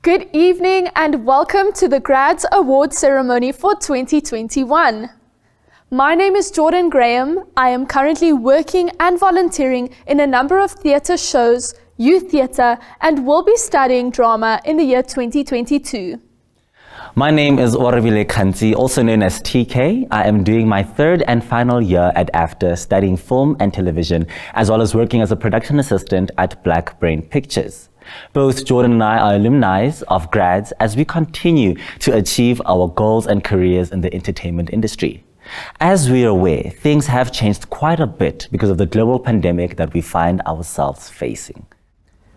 Good evening and welcome to the Grads Award Ceremony for 2021. My name is Jordan Graham. I am currently working and volunteering in a number of theatre shows, youth theatre, and will be studying drama in the year 2022. My name is Orvile Kanti, also known as TK. I am doing my third and final year at AFTER, studying film and television, as well as working as a production assistant at Black Brain Pictures. Both Jordan and I are alumni of Grads as we continue to achieve our goals and careers in the entertainment industry. As we are aware, things have changed quite a bit because of the global pandemic that we find ourselves facing.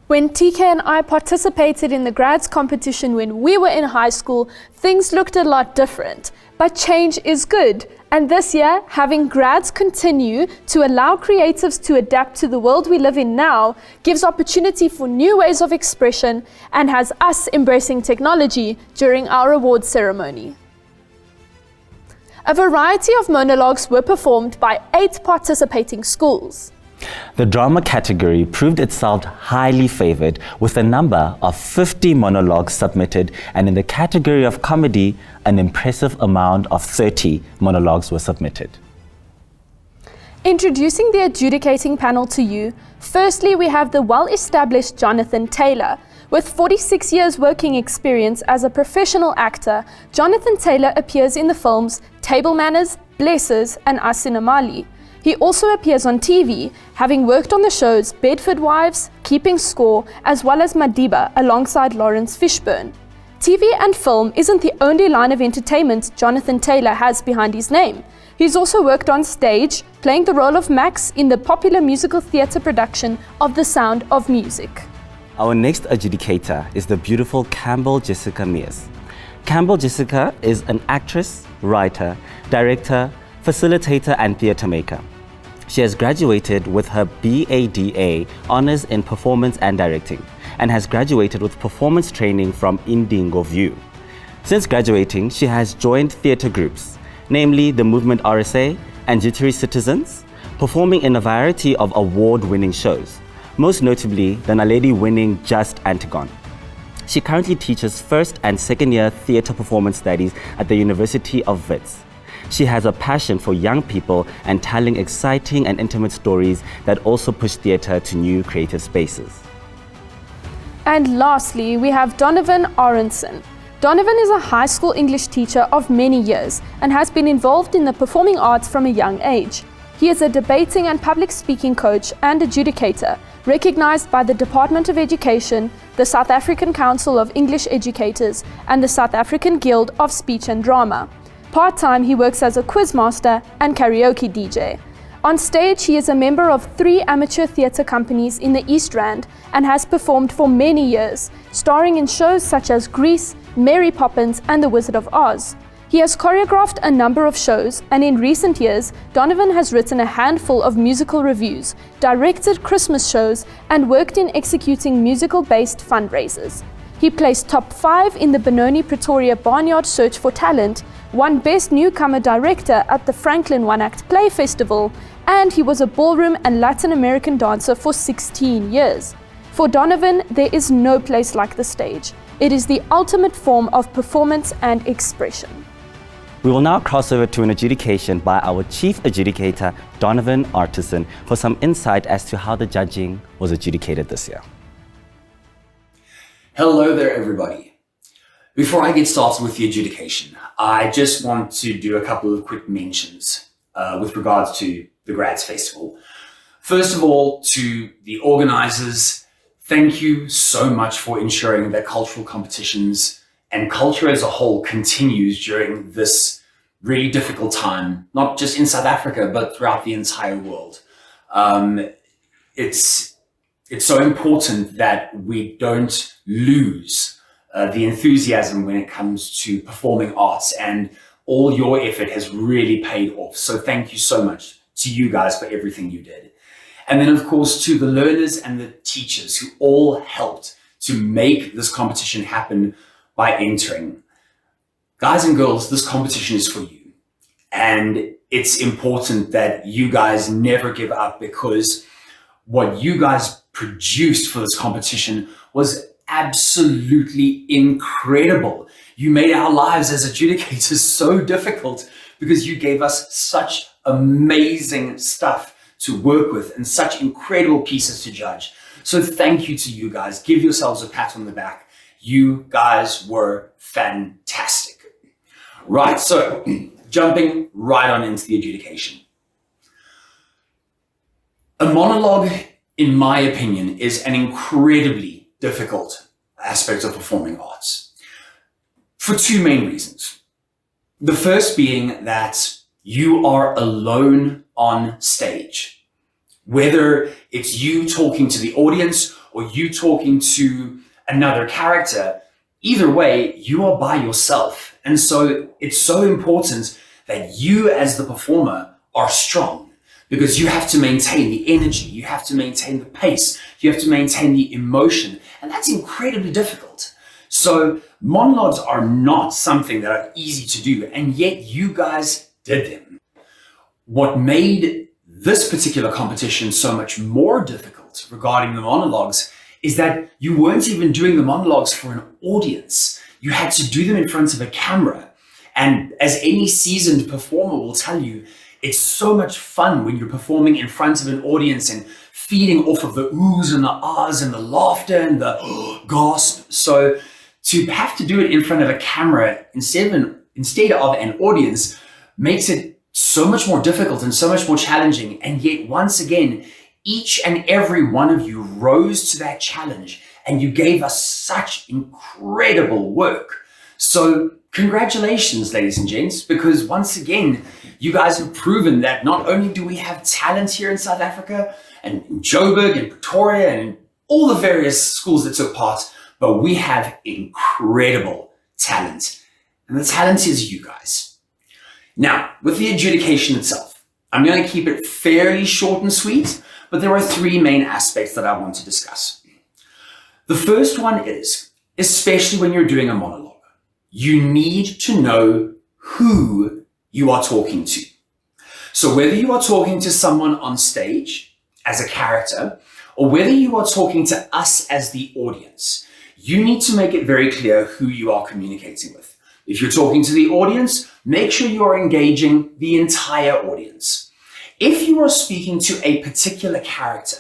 When TK and I participated in the Grads competition when we were in high school, things looked a lot different. But change is good. And this year, having Grads continue to allow creatives to adapt to the world we live in now gives opportunity for new ways of expression and has us embracing technology during our awards ceremony. A variety of monologues were performed by 8 participating schools. The drama category proved itself highly favored with a number of 50 monologues submitted, and in the category of comedy, an impressive amount of 30 monologues were submitted. Introducing the adjudicating panel to you, firstly we have the well-established Jonathan Taylor. With 46 years working experience as a professional actor, Jonathan Taylor appears in the films Table Manners, Blessers, and Asinamali. He also appears on TV, having worked on the shows Bedford Wives, Keeping Score, as well as Madiba alongside Lawrence Fishburne. TV and film isn't the only line of entertainment Jonathan Taylor has behind his name. He's also worked on stage, playing the role of Max in the popular musical theatre production of The Sound of Music. Our next adjudicator is the beautiful Campbell Jessica Mears. Campbell Jessica is an actress, writer, director, facilitator, and theatre maker. She has graduated with her BADA Honours in Performance and Directing and has graduated with performance training from Indingo View. Since graduating, she has joined theatre groups, namely the Movement RSA and Jittery Citizens, performing in a variety of award-winning shows, most notably the Naledi-winning Just Antigone. She currently teaches first and second year theatre performance studies at the University of Wits. She has a passion for young people and telling exciting and intimate stories that also push theatre to new creative spaces. And lastly, we have Donovan Aronson. Donovan is a high school English teacher of many years and has been involved in the performing arts from a young age. He is a debating and public speaking coach and adjudicator, recognized by the Department of Education, the South African Council of English Educators, and the South African Guild of Speech and Drama. Part-time, he works as a quizmaster and karaoke DJ. On stage, he is a member of 3 amateur theatre companies in the East Rand and has performed for many years, starring in shows such as Grease, Mary Poppins, and The Wizard of Oz. He has choreographed a number of shows, and in recent years, Donovan has written a handful of musical reviews, directed Christmas shows, and worked in executing musical-based fundraisers. He placed top 5 in the Benoni Pretoria Barnyard Search for Talent, won Best Newcomer Director at the Franklin One Act Play Festival, and he was a ballroom and Latin American dancer for 16 years. For Donovan, there is no place like the stage. It is the ultimate form of performance and expression. We will now cross over to an adjudication by our chief adjudicator, Donovan Artisan, for some insight as to how the judging was adjudicated this year. Hello there, everybody. Before I get started with the adjudication, I just want to do a couple of quick mentions with regards to the Grads Festival. First of all, to the organizers, thank you so much for ensuring that cultural competitions and culture as a whole continues during this really difficult time, not just in South Africa, but throughout the entire world. It's so important that we don't lose the enthusiasm when it comes to performing arts, and all your effort has really paid off. So thank you so much to you guys for everything you did. And then of course to the learners and the teachers who all helped to make this competition happen by entering. Guys and girls, this competition is for you. And it's important that you guys never give up, because what you guys produced for this competition was absolutely incredible. You made our lives as adjudicators so difficult because you gave us such amazing stuff to work with and such incredible pieces to judge. So thank you to you guys. Give yourselves a pat on the back. You guys were fantastic. Right, so jumping right on into the adjudication. A monologue, in my opinion, is an incredibly difficult aspect of performing arts for two main reasons. The first being that you are alone on stage. Whether it's you talking to the audience or you talking to another character, either way, you are by yourself. And so it's so important that you as the performer are strong, because you have to maintain the energy, you have to maintain the pace, you have to maintain the emotion, and that's incredibly difficult. So monologues are not something that are easy to do, and yet you guys did them. What made this particular competition so much more difficult regarding the monologues is that you weren't even doing the monologues for an audience. You had to do them in front of a camera. And as any seasoned performer will tell you, it's so much fun when you're performing in front of an audience and feeding off of the oohs and the ahs and the laughter and the gasp. So to have to do it in front of a camera instead of an audience makes it so much more difficult and so much more challenging. And yet once again, each and every one of you rose to that challenge and you gave us such incredible work. So congratulations, ladies and gents, because once again, you guys have proven that not only do we have talent here in South Africa and in Joburg and Pretoria and all the various schools that took part, but we have incredible talent. And the talent is you guys. Now, with the adjudication itself, I'm going to keep it fairly short and sweet, but there are three main aspects that I want to discuss. The first one is, especially when you're doing a monologue, you need to know who you are talking to. So whether you are talking to someone on stage as a character, or whether you are talking to us as the audience, you need to make it very clear who you are communicating with. If you're talking to the audience, make sure you are engaging the entire audience. If you are speaking to a particular character,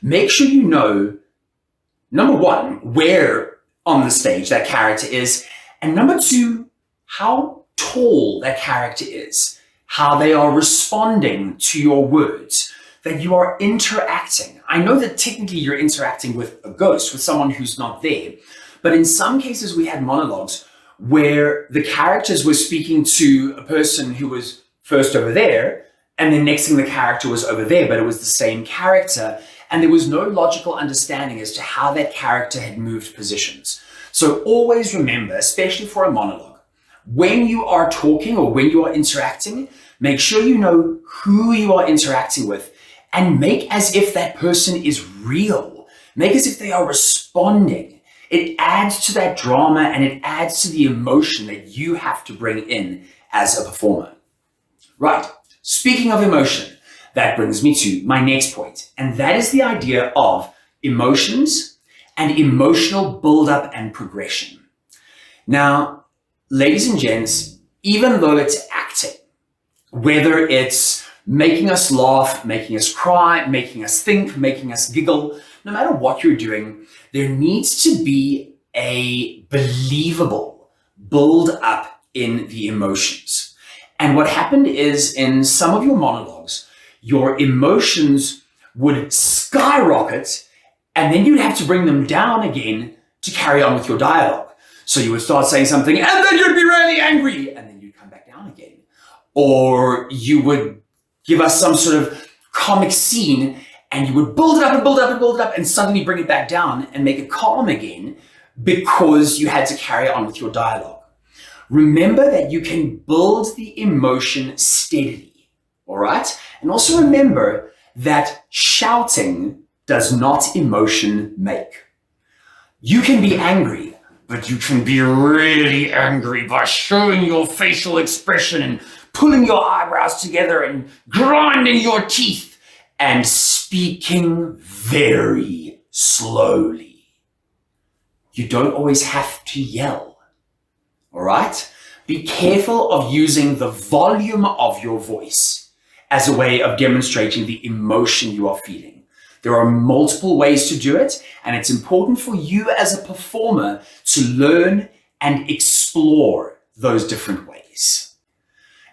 make sure you know, number one, where on the stage that character is, and number two, how tall that character is, how they are responding to your words, that you are interacting. I know that technically you're interacting with a ghost, with someone who's not there, but in some cases we had monologues where the characters were speaking to a person who was first over there, and then next thing the character was over there, but it was the same character, and there was no logical understanding as to how that character had moved positions. So always remember, especially for a monologue, when you are talking or when you are interacting, make sure you know who you are interacting with and make as if that person is real. Make as if they are responding. It adds to that drama and it adds to the emotion that you have to bring in as a performer. Right, speaking of emotion, that brings me to my next point, and that is the idea of emotions and emotional build-up and progression. Now, ladies and gents, even though it's acting, whether it's making us laugh, making us cry, making us think, making us giggle, no matter what you're doing, there needs to be a believable build-up in the emotions. And what happened is in some of your monologues, your emotions would skyrocket and then you'd have to bring them down again to carry on with your dialogue. So you would start saying something and then you'd be really angry and then you'd come back down again. Or you would give us some sort of comic scene and you would build it up and build it up and build it up and suddenly bring it back down and make it calm again because you had to carry on with your dialogue. Remember that you can build the emotion steadily, all right? And also remember that shouting does not emotion make. You can be angry, but you can be really angry by showing your facial expression and pulling your eyebrows together and grinding your teeth and speaking very slowly. you don't always have to yell. All right? Be careful of using the volume of your voice as a way of demonstrating the emotion you are feeling. There are multiple ways to do it, and it's important for you as a performer to learn and explore those different ways.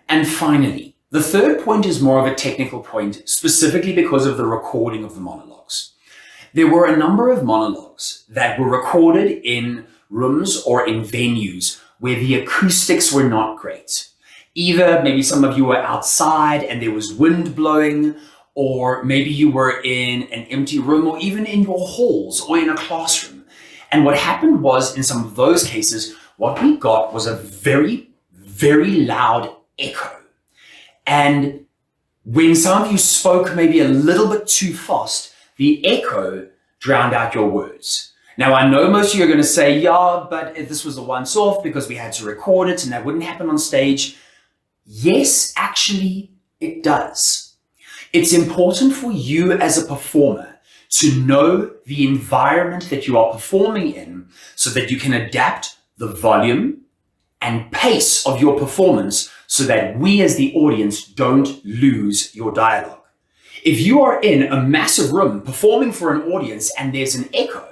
And finally, the third point is more of a technical point, specifically because of the recording of the monologues. There were a number of monologues that were recorded in rooms or in venues where the acoustics were not great. Either maybe some of you were outside and there was wind blowing, or maybe you were in an empty room, or even in your halls or in a classroom. And what happened was, in some of those cases, what we got was a very, very loud echo. And when some of you spoke maybe a little bit too fast, the echo drowned out your words. Now, I know most of you are going to say, yeah, but this was a once-off because we had to record it and that wouldn't happen on stage. Yes, actually, it does. It's important for you as a performer to know the environment that you are performing in so that you can adapt the volume and pace of your performance so that we as the audience don't lose your dialogue. If you are in a massive room performing for an audience and there's an echo,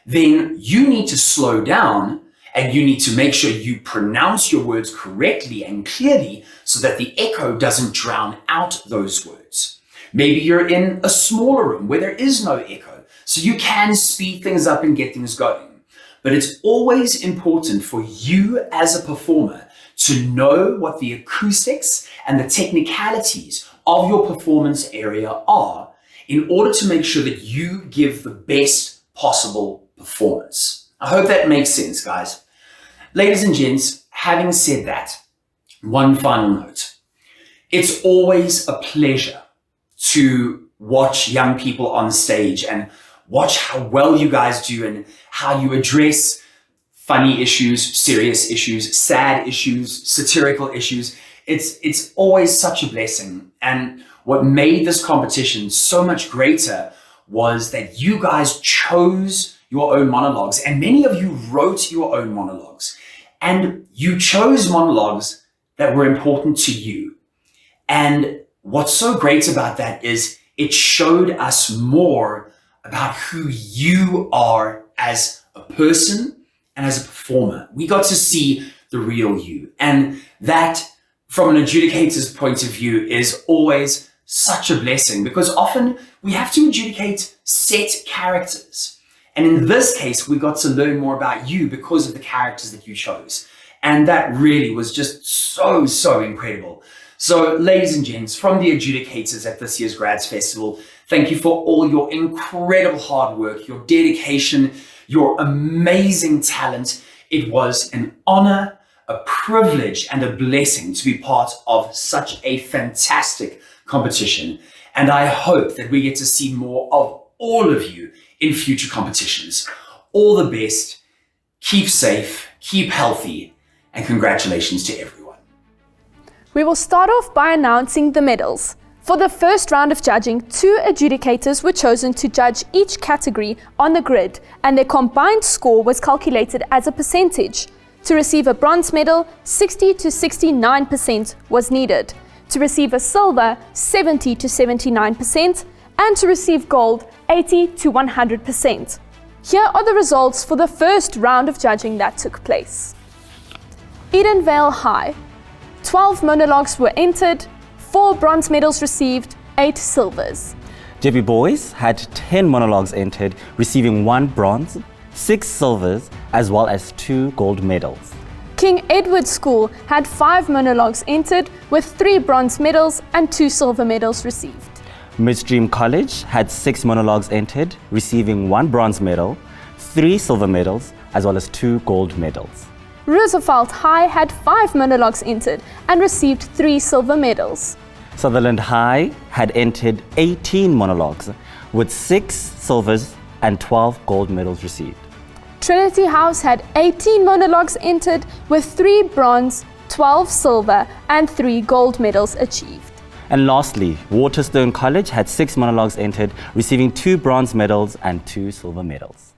then you need to slow down and you need to make sure you pronounce your words correctly and clearly so that the echo doesn't drown out those words. Maybe you're in a smaller room where there is no echo, so you can speed things up and get things going. But it's always important for you as a performer to know what the acoustics and the technicalities of your performance area are in order to make sure that you give the best possible performance. I hope that makes sense, guys. Ladies and gents, having said that, one final note. It's always a pleasure to watch young people on stage and watch how well you guys do and how you address funny issues, serious issues, sad issues, satirical issues. It's always such a blessing. And what made this competition so much greater was that you guys chose your own monologues, and many of you wrote your own monologues, and you chose monologues that were important to you. And what's so great about that is it showed us more about who you are as a person and as a performer. We got to see the real you. And that, from an adjudicator's point of view, is always such a blessing because often we have to adjudicate set characters. And in this case, we got to learn more about you because of the characters that you chose. And that really was just so incredible. So, ladies and gents, from the adjudicators at this year's Grads Festival, thank you for all your incredible hard work, your dedication, your amazing talent. It was an honor, a privilege, and a blessing to be part of such a fantastic competition. And I hope that we get to see more of all of you in future competitions. All the best, keep safe, keep healthy, and congratulations to everyone. We will start off by announcing the medals. For the first round of judging, 2 adjudicators were chosen to judge each category on the grid, and their combined score was calculated as a percentage. To receive a bronze medal, 60 to 69% was needed. To receive a silver, 70 to 79%, and to receive gold, 80 to 100%. Here are the results for the first round of judging that took place. Edenvale High. 12 monologues were entered, 4 bronze medals received, 8 silvers. JB Boys had 10 monologues entered, receiving 1 bronze, 6 silvers, as well as 2 gold medals. King Edward School had 5 monologues entered, with 3 bronze medals and 2 silver medals received. Midstream College had 6 monologues entered, receiving 1 bronze medal, 3 silver medals, as well as 2 gold medals. Roosevelt High had 5 monologues entered and received 3 silver medals. Sutherland High had entered 18 monologues, with 6 silvers and 12 gold medals received. Trinity House had 18 monologues entered, with 3 bronze, 12 silver, and 3 gold medals achieved. And lastly, Waterstone College had 6 monologues entered, receiving 2 bronze medals and 2 silver medals.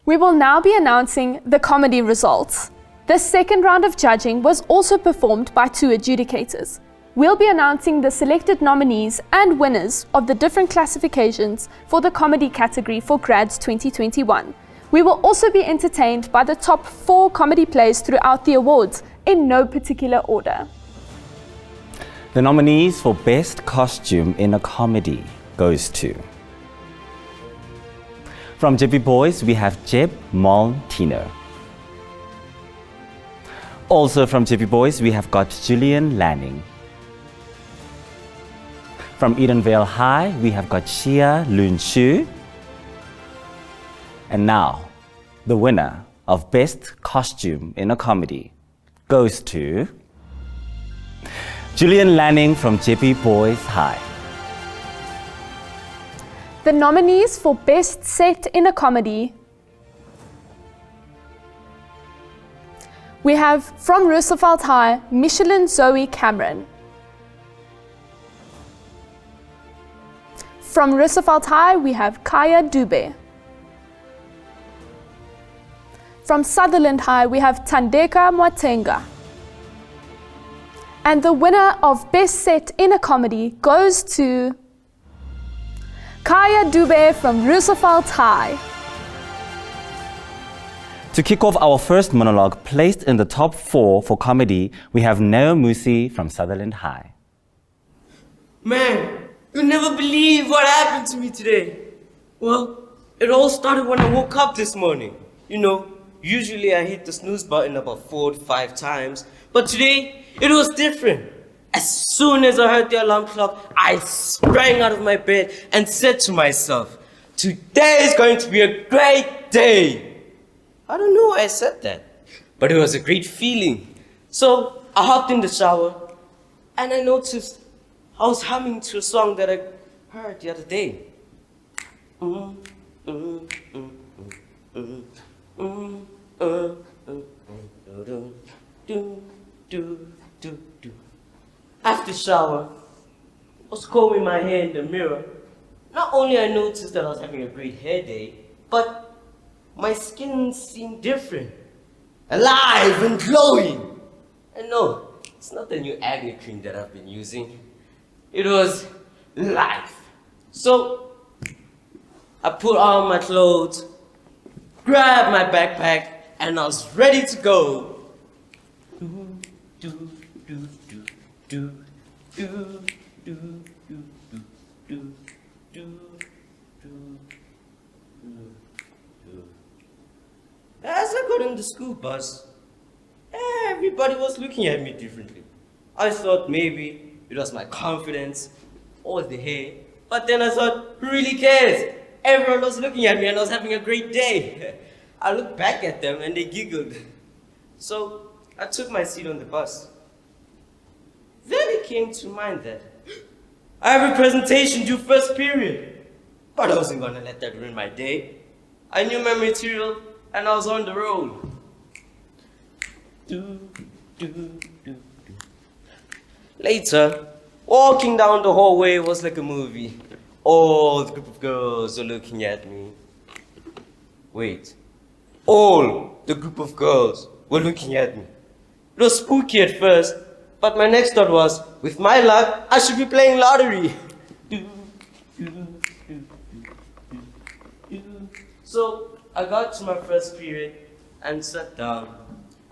We will now be announcing the comedy results. The second round of judging was also performed by 2 adjudicators. We'll be announcing the selected nominees and winners of the different classifications for the comedy category for Grads 2021. We will also be entertained by the top 4 comedy plays throughout the awards in no particular order. The nominees for Best Costume in a Comedy goes to... From JP Boys, we have Jeb Maltino. Also from JP Boys, we have got Julian Lanning. From Edenvale High, we have got Shia Lun Shu. And now, the winner of Best Costume in a Comedy goes to... Julian Lanning from JP Boys High. The nominees for Best Set in a Comedy. We have from Roosevelt High, Michelin Zoe Cameron. From Roosevelt High, we have Kaya Dube. From Sutherland High, we have Tandeka Mwatenga. And the winner of Best Set in a Comedy goes to Kaya Dube from Roosevelt High. To kick off our first monologue, placed in the top 4 for comedy, we have Neo Musi from Sutherland High. Man, you'll never believe what happened to me today. Well, it all started when I woke up this morning. You know, usually I hit the snooze button about 4 to 5 times, but today it was different. As soon as I heard the alarm clock, I sprang out of my bed and said to myself, today is going to be a great day. I don't know why I said that, but it was a great feeling. So I hopped in the shower and I noticed I was humming to a song that I heard the other day. After the shower, I was combing my hair in the mirror. Not only I noticed that I was having a great hair day, but my skin seemed different, alive and glowing. And no, it's not the new acne cream that I've been using. It was life. So I put on my clothes, grabbed my backpack, and I was ready to go. As I got in the school bus, everybody was looking at me differently. I thought maybe it was my confidence or the hair, but then I thought, who really cares? Everyone was looking at me and I was having a great day. I looked back at them and they giggled. So I took my seat on the bus. Then it came to mind that I have a presentation due first period, but I wasn't gonna let that ruin my day. I knew my material and I was on the road. Later, walking down the hallway was like a movie. All the group of girls were looking at me. Wait, all the group of girls were looking at me. It was spooky at first, but my next thought was, with my luck, I should be playing lottery. So I got to my first period and sat down.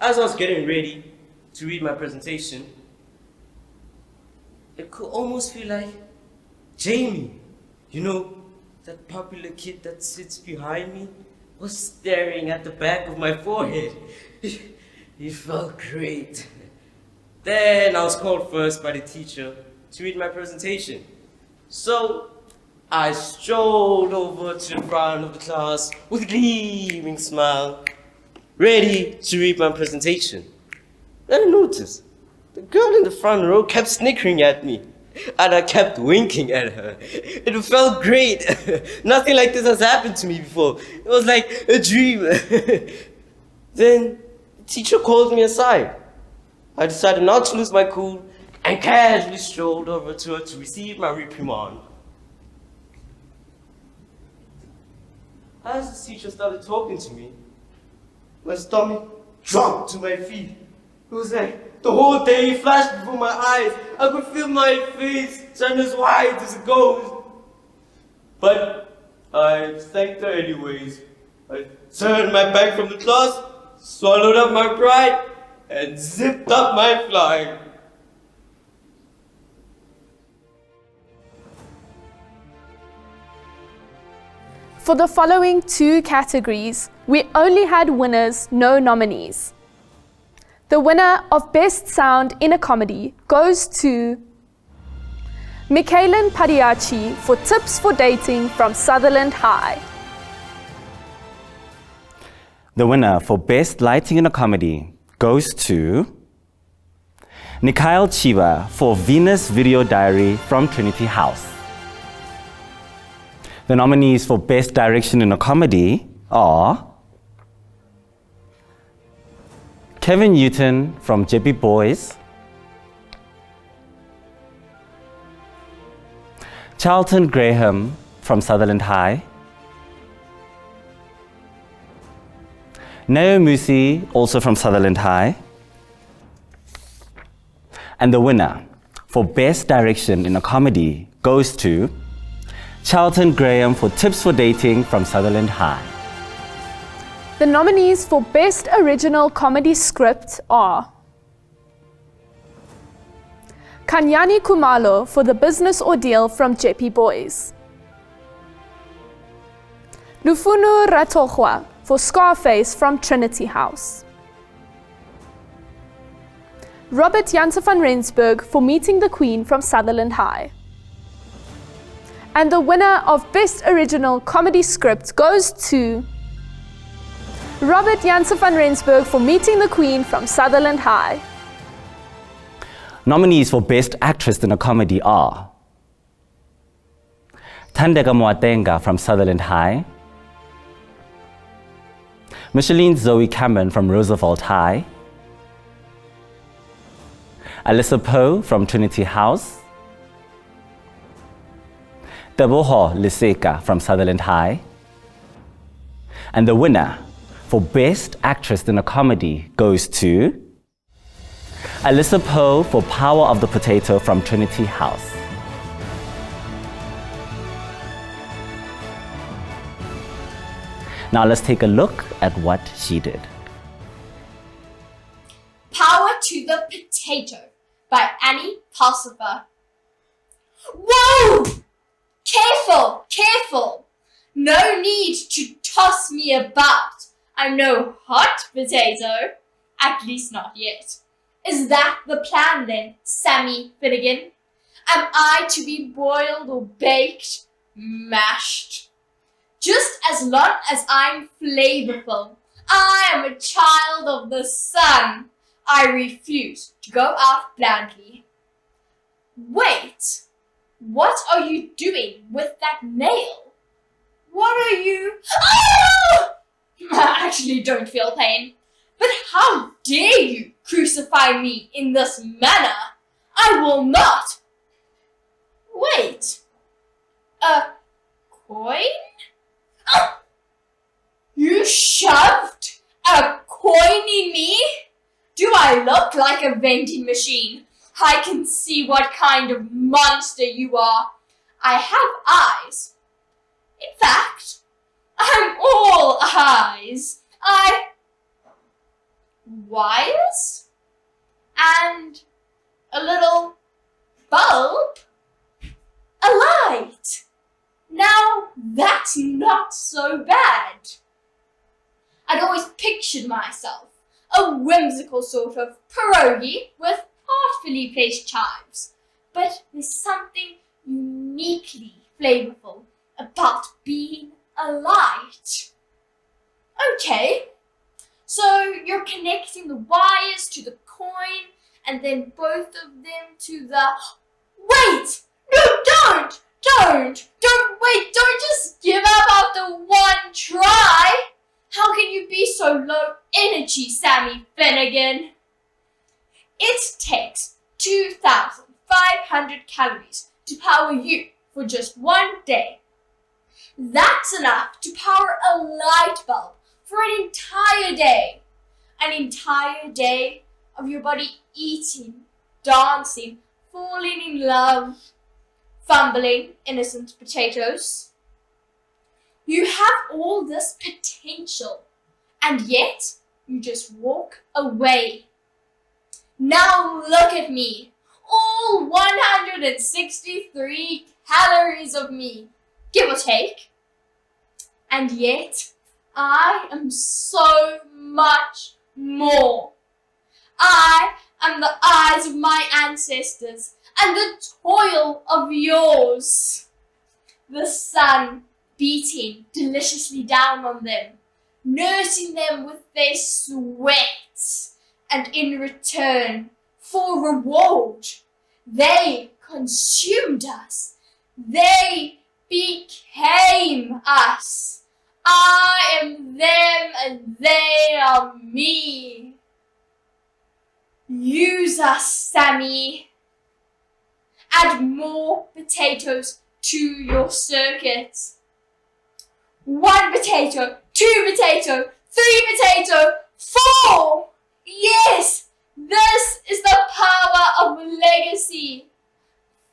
As I was getting ready to read my presentation, it could almost feel like Jamie, you know, that popular kid that sits behind me, was staring at the back of my forehead. It felt great. Then I was called first by the teacher to read my presentation. So I strolled over to the front of the class with a gleaming smile, ready to read my presentation. Then I noticed the girl in the front row kept snickering at me, and I kept winking at her. It felt great. Nothing like this has happened to me before. It was like a dream. Then the teacher called me aside. I decided not to lose my cool and casually strolled over to her to receive my reprimand. as the teacher started talking to me, my stomach dropped to my feet. It was like the whole day flashed before my eyes. I could feel my face turn as white as a ghost. But I thanked her anyways. I turned my back from the class, swallowed up my pride, and zipped up my flying. For the following 2 categories, we only had winners, no nominees. The winner of Best Sound in a Comedy goes to Michaelan Padiachi for Tips for Dating from Sutherland High. The winner for Best Lighting in a Comedy goes to Nikhail Chiva for Venus Video Diary from Trinity House. The nominees for Best Direction in a Comedy are Kevin Newton from JP Boys, Charlton Graham from Sutherland High, Neo Musi, also from Sutherland High, and the winner for Best Direction in a Comedy goes to Charlton Graham for Tips for Dating from Sutherland High. The nominees for Best Original Comedy Script are Kanyani Kumalo for The Business Ordeal from JP Boys, Lufunu Ratohwa for Scarface from Trinity House, Robert Janse van Rensburg for Meeting the Queen from Sutherland High. And the winner of Best Original Comedy Script goes to Robert Janse van Rensburg for Meeting the Queen from Sutherland High. Nominees for Best Actress in a Comedy are Thandeka Moatenga from Sutherland High, Micheline Zoe Cameron from Roosevelt High, Alyssa Poe from Trinity House, Teboho Liseka from Sutherland High, and the winner for Best Actress in a Comedy goes to Alyssa Poe for Power of the Potato from Trinity House. Now let's take a look at what she did. Power to the Potato by Annie Pulsifer. Whoa! Careful, careful. No need to toss me about. I'm no hot potato. At least not yet. Is that the plan then, Sammy Finnegan? Am I to be boiled or baked, mashed? Just as long as I'm flavorful. I am a child of the sun. I refuse to go out blandly. Wait, what are you doing with that nail? What are you... Oh! I actually don't feel pain. But how dare you crucify me in this manner? I will not. Wait, a coin? Oh! You shoved a coin in me? Do I look like a vending machine? I can see what kind of monster you are. I have eyes. In fact, I'm all eyes. Wires? And a little bulb? A light. Now that's not so bad. I'd always pictured myself a whimsical sort of pierogi with artfully placed chives. But there's something uniquely flavorful about being a light. Okay, so you're connecting the wires to the coin and then both of them to the... Wait! No, don't! Wait, don't just give up after one try! How can you be so low energy, Sammy Finnegan? It takes 2,500 calories to power you for just one day. That's enough to power a light bulb for an entire day. An entire day of your body eating, dancing, falling in love, fumbling innocent potatoes. You have all this potential, and yet you just walk away. Now look at me, all 163 calories of me, give or take. And yet, I am so much more. I am the eyes of my ancestors and the toil of yours. The sun beating deliciously down on them, nursing them with their sweat, and in return, for reward, they consumed us. They became us. I am them and they are me. Use us, Sammy. Add more potatoes to your circuit. 1 potato, 2 potato, 3 potato, 4! Yes, this is the power of legacy.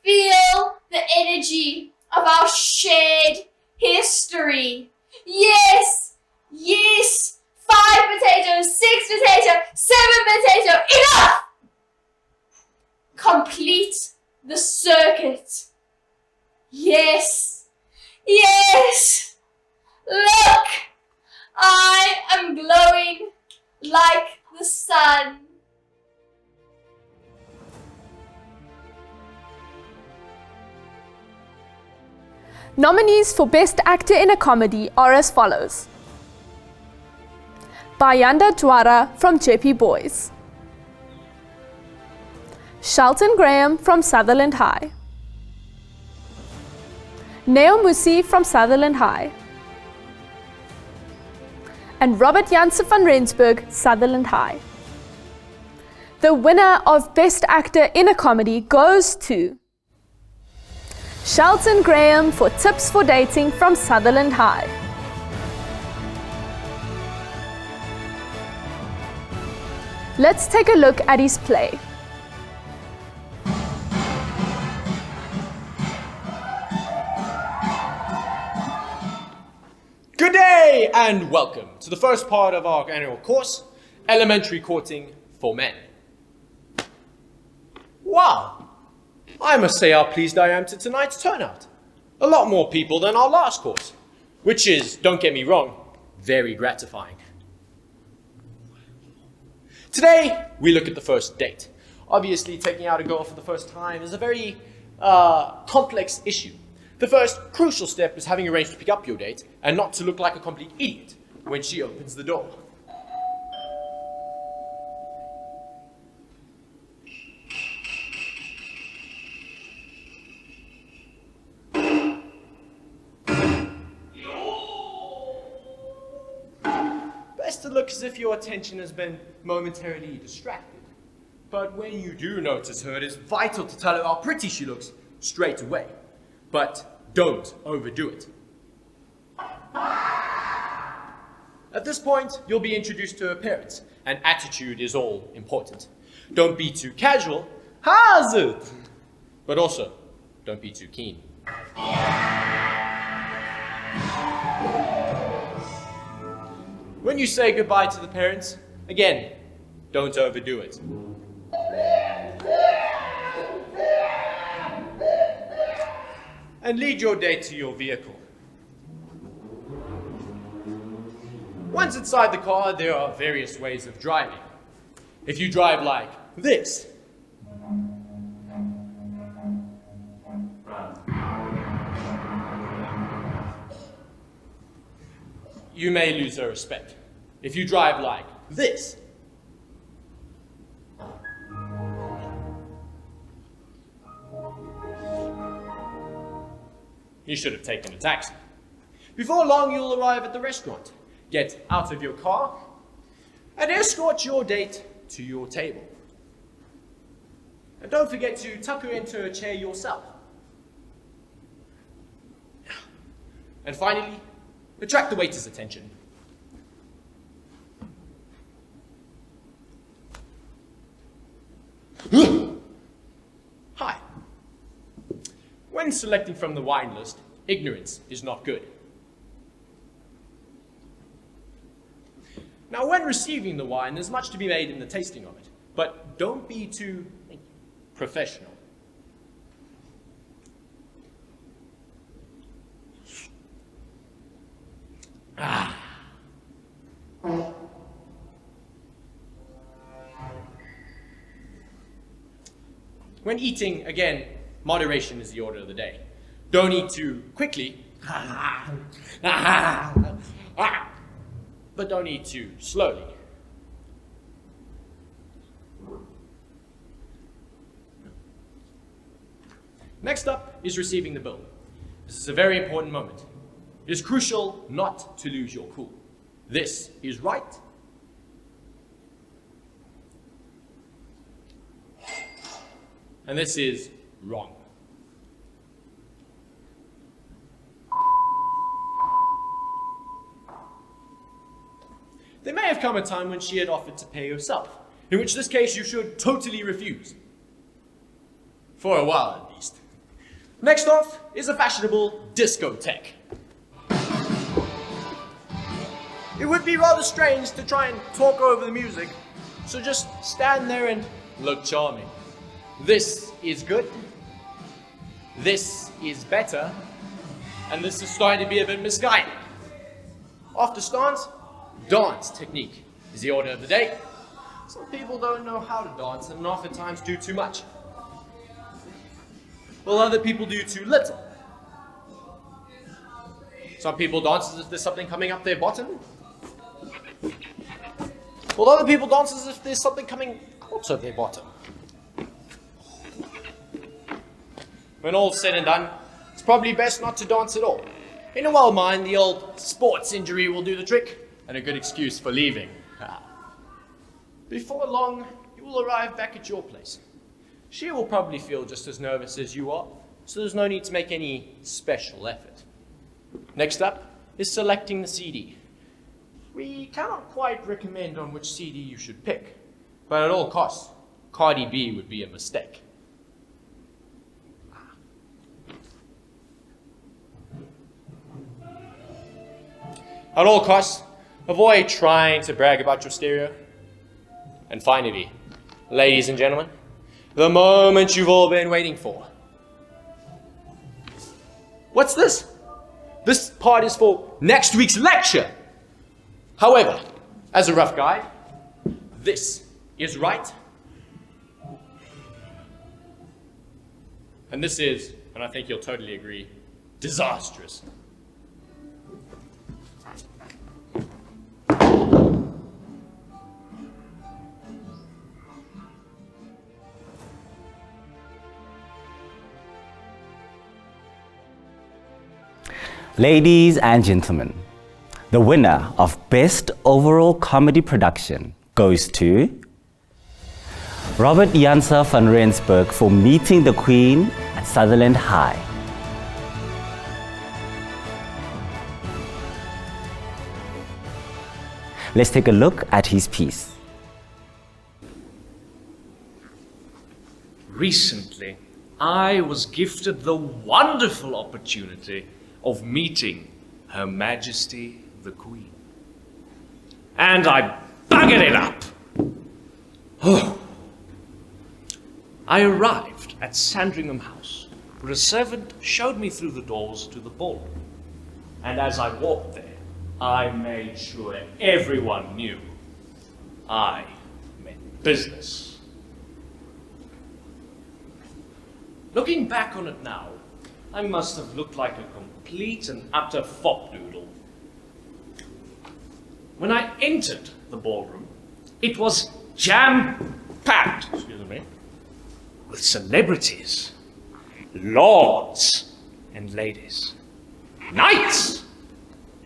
Feel the energy of our shared history. Yes, yes, 5 potatoes, 6 potato, 7 potato, enough! Complete the circuit. Yes, yes, look, I am glowing like the sun. Nominees for Best Actor in a Comedy are as follows. Bayanda Dwara from JP Boys. Shelton Graham from Sutherland High. Neo Musi from Sutherland High. And Robert Janse van Rensburg, Sutherland High. The winner of Best Actor in a Comedy goes to Shelton Graham for Tips for Dating from Sutherland High. Let's take a look at his play. Good day and welcome to the first part of our annual course, Elementary Courting for Men. Wow, I must say how pleased I am to tonight's turnout. A lot more people than our last course, which is, don't get me wrong, very gratifying. Today, we look at the first date. Obviously, taking out a girl for the first time is a very complex issue. The first crucial step is having arranged to pick up your date and not to look like a complete idiot when she opens the door. Best to look as if your attention has been momentarily distracted. But when you do notice her, it is vital to tell her how pretty she looks straight away. But don't overdo it. At this point, you'll be introduced to her parents, and attitude is all important. Don't be too casual, how's it? But also, don't be too keen. When you say goodbye to the parents, again, don't overdo it. And lead your date to your vehicle. Once inside the car, there are various ways of driving. If you drive like this, you may lose her respect. If you drive like this, you should have taken a taxi. Before long, you'll arrive at the restaurant, get out of your car, and escort your date to your table. And don't forget to tuck her into a chair yourself. And finally, attract the waiter's attention. Hi. When selecting from the wine list, ignorance is not good. Now, when receiving the wine, there's much to be made in the tasting of it, but don't be too professional. When eating, again, moderation is the order of the day. Don't eat too quickly, but don't eat too slowly. Next up is receiving the bill. This is a very important moment. It is crucial not to lose your cool. This is right. And this is wrong. There may have come a time when she had offered to pay herself, in which this case you should totally refuse. For a while, at least. Next off is a fashionable discotheque. It would be rather strange to try and talk over the music, so just stand there and look charming. This is good, this is better, and this is starting to be a bit misguided. After stance, dance technique is the order of the day. Some people don't know how to dance and oftentimes do too much, while other people do too little. Some people dance as if there's something coming up their bottom, while other people dance as if there's something coming out of their bottom. When all's said and done, it's probably best not to dance at all. In a well mind, the old sports injury will do the trick, and a good excuse for leaving. Before long, you will arrive back at your place. She will probably feel just as nervous as you are, so there's no need to make any special effort. Next up is selecting the CD. We cannot quite recommend on which CD you should pick, but at all costs, Cardi B would be a mistake. At all costs, avoid trying to brag about your stereo. And finally, ladies and gentlemen, the moment you've all been waiting for. What's this? This part is for next week's lecture. However, as a rough guide, this is right. And this is, and I think you'll totally agree, disastrous. Ladies and gentlemen, the winner of Best Overall Comedy Production goes to Robert Janser van Rensburg for Meeting the Queen at Sutherland High. Let's take a look at his piece. Recently, I was gifted the wonderful opportunity of meeting Her Majesty the Queen. And I buggered it up. Oh. I arrived at Sandringham House, where a servant showed me through the doors to the ballroom. And as I walked there, I made sure everyone knew I meant business. Looking back on it now, I must have looked like a complete and utter fopnoodle. When I entered the ballroom, it was jam-packed, with celebrities, lords and ladies, knights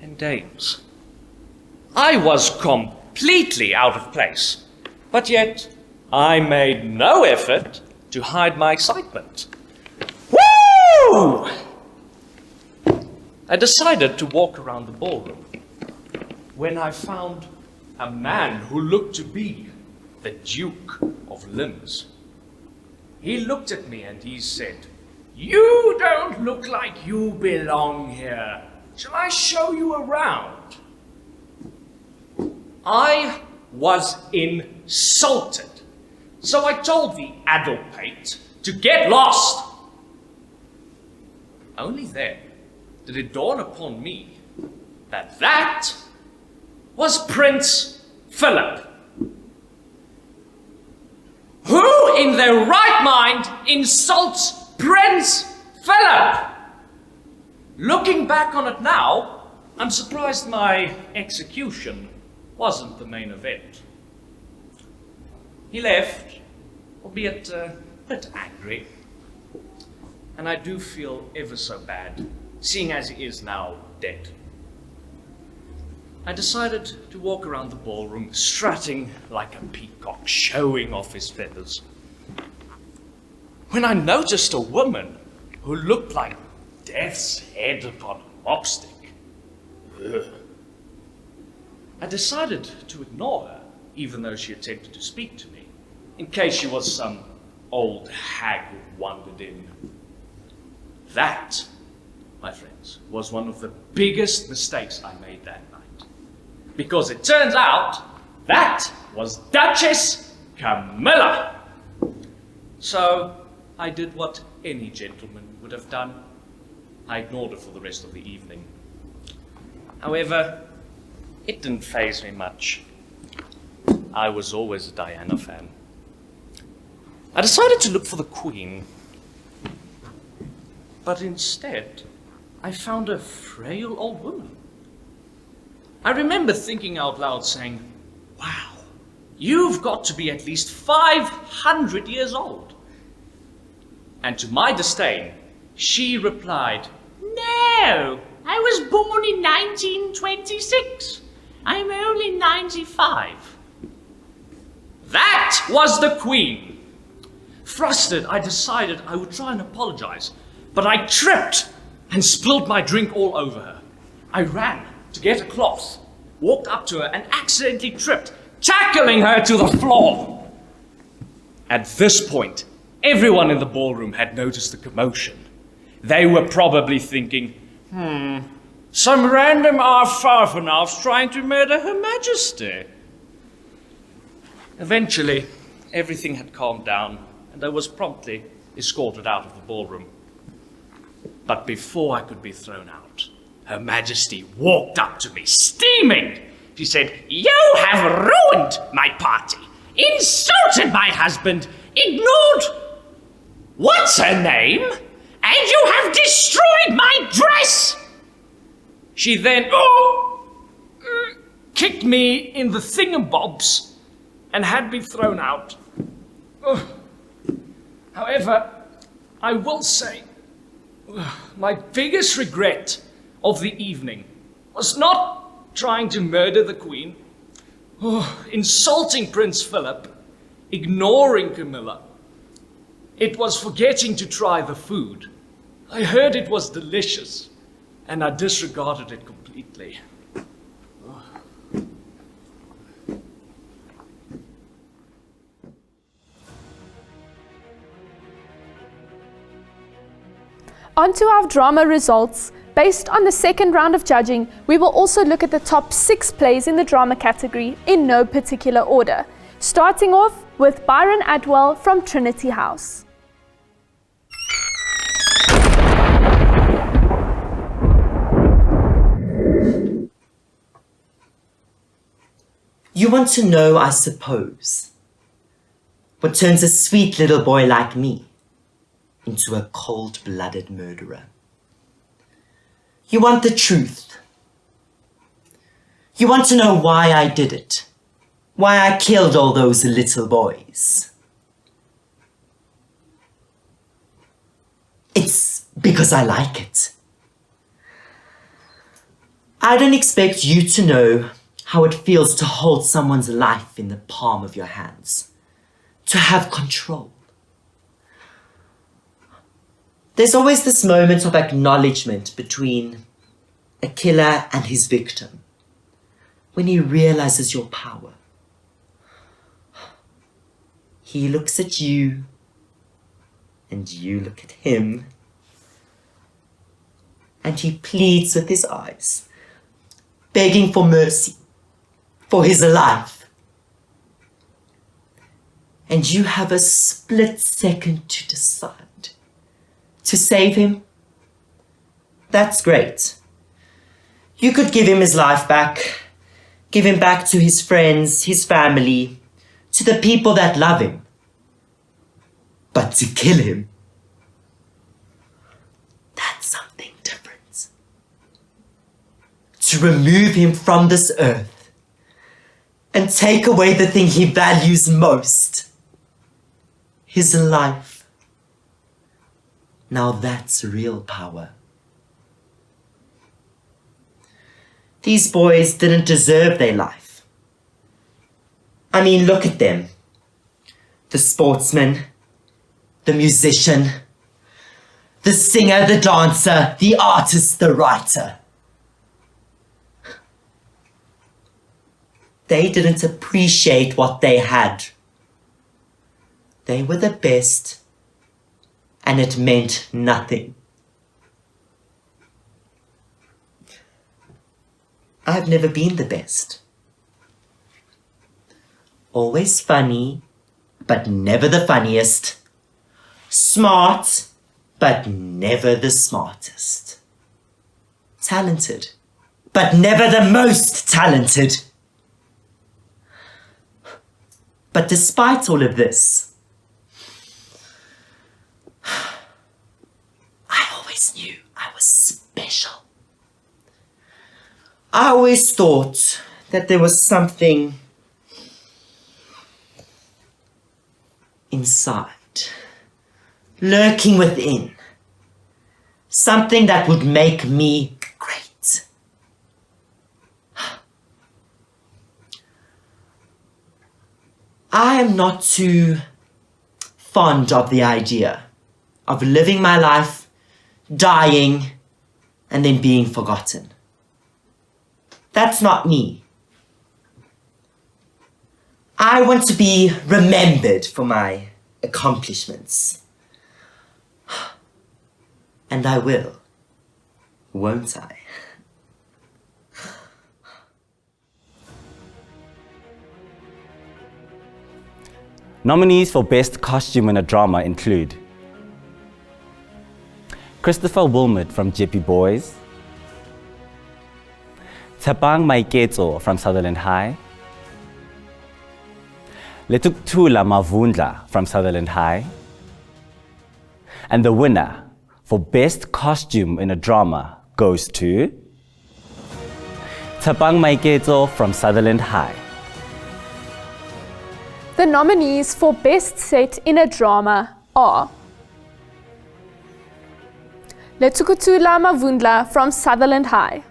and dames. I was completely out of place, but yet I made no effort to hide my excitement. Woo! I decided to walk around the ballroom when I found a man who looked to be the Duke of Limbs. He looked at me and he said, "You don't look like you belong here. Shall I show you around?" I was insulted, so I told the addlepate to get lost. Only then did it dawn upon me that that was Prince Philip. Who in their right mind insults Prince Philip? Looking back on it now, I'm surprised my execution wasn't the main event. He left, albeit a bit angry, and I do feel ever so bad, seeing as he is now dead. I decided to walk around the ballroom, strutting like a peacock, showing off his feathers, when I noticed a woman who looked like death's head upon a mopstick. Ugh. I decided to ignore her, even though she attempted to speak to me, in case she was some old hag who wandered in. That, my friends, was one of the biggest mistakes I made that night. Because it turns out that was Duchess Camilla. So I did what any gentleman would have done. I ignored her for the rest of the evening. However, it didn't faze me much. I was always a Diana fan. I decided to look for the Queen, but instead I found a frail old woman. I remember thinking out loud saying, "Wow, you've got to be at least 500 years old." And to my disdain, she replied, "No, I was born in 1926. I'm only 95. That was the Queen. Frustrated, I decided I would try and apologize, but I tripped and spilled my drink all over her. I ran to get a cloth, walked up to her and accidentally tripped, tackling her to the floor. At this point, everyone in the ballroom had noticed the commotion. They were probably thinking, some random R5-and-half's trying to murder Her Majesty. Eventually, everything had calmed down, and I was promptly escorted out of the ballroom. But before I could be thrown out, Her Majesty walked up to me, steaming. She said, "You have ruined my party, insulted my husband, ignored what's her name, and you have destroyed my dress." She then kicked me in the thingamabobs and had me thrown out. However, I will say, my biggest regret of the evening was not trying to murder the Queen, insulting Prince Philip, ignoring Camilla. It was forgetting to try the food. I heard it was delicious, and I disregarded it completely. On to our drama results. Based on the second round of judging, we will also look at the top 6 plays in the drama category in no particular order, starting off with Byron Atwell from Trinity House. You want to know, I suppose, what turns a sweet little boy like me into a cold-blooded murderer. You want the truth. You want to know why I did it, why I killed all those little boys. It's because I like it. I don't expect you to know how it feels to hold someone's life in the palm of your hands, to have control. There's always this moment of acknowledgement between a killer and his victim, when he realizes your power. He looks at you, and you look at him, and he pleads with his eyes, begging for mercy, for his life. And you have a split second to decide to save him. That's great. You could give him his life back, give him back to his friends, his family, to the people that love him. But to kill him, that's something different. To remove him from this earth and take away the thing he values most, his life. Now that's real power. These boys didn't deserve their life. I mean, look at them. The sportsman, the musician, the singer, the dancer, the artist, the writer. They didn't appreciate what they had. They were the best, and it meant nothing. I've never been the best. Always funny, but never the funniest. Smart, but never the smartest. Talented, but never the most talented. But despite all of this, I always knew I was special. I always thought that there was something inside, lurking within, something that would make me great. I am not too fond of the idea of living my life, dying, and then being forgotten. That's not me. I want to be remembered for my accomplishments. And I will, won't I? Nominees for Best Costume in a Drama include Christopher Wilmot from JP Boys, Tshepang Maiketso from Sutherland High, Letuktula Mavundla from Sutherland High, and the winner for Best Costume in a Drama goes to Tshepang Maiketso from Sutherland High. The nominees for Best Set in a Drama are Letukutula Mavundla from Sutherland High,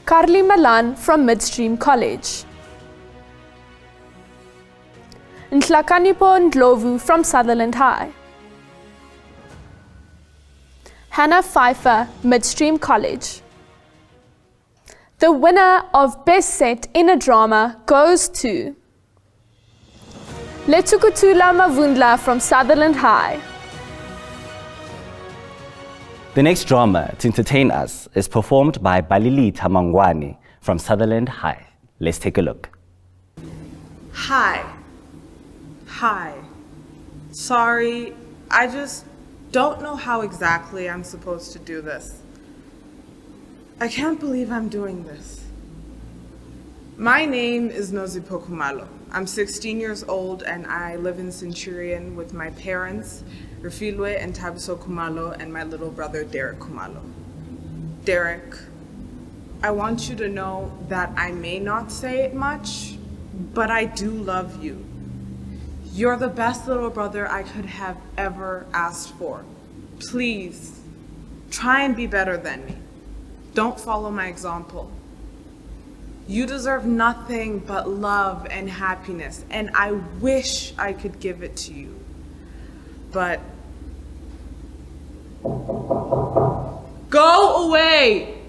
Carly Malan from Midstream College, Nhlakanipo Ndlovu from Sutherland High, Hannah Pfeiffer, Midstream College. The winner of Best Set in a Drama goes to Letukutula Mavundla from Sutherland High. The next drama to entertain us is performed by Balili Tamangwani from Sutherland High. Let's take a look. Hi. Sorry, I just don't know how exactly I'm supposed to do this. I can't believe I'm doing this. My name is Nozipo Kumalo. I'm 16 years old and I live in Centurion with my parents, Rafilwe and Tabiso Kumalo, and my little brother, Derek Kumalo. Derek, I want you to know that I may not say it much, but I do love you. You're the best little brother I could have ever asked for. Please, try and be better than me. Don't follow my example. You deserve nothing but love and happiness, and I wish I could give it to you. But Go away.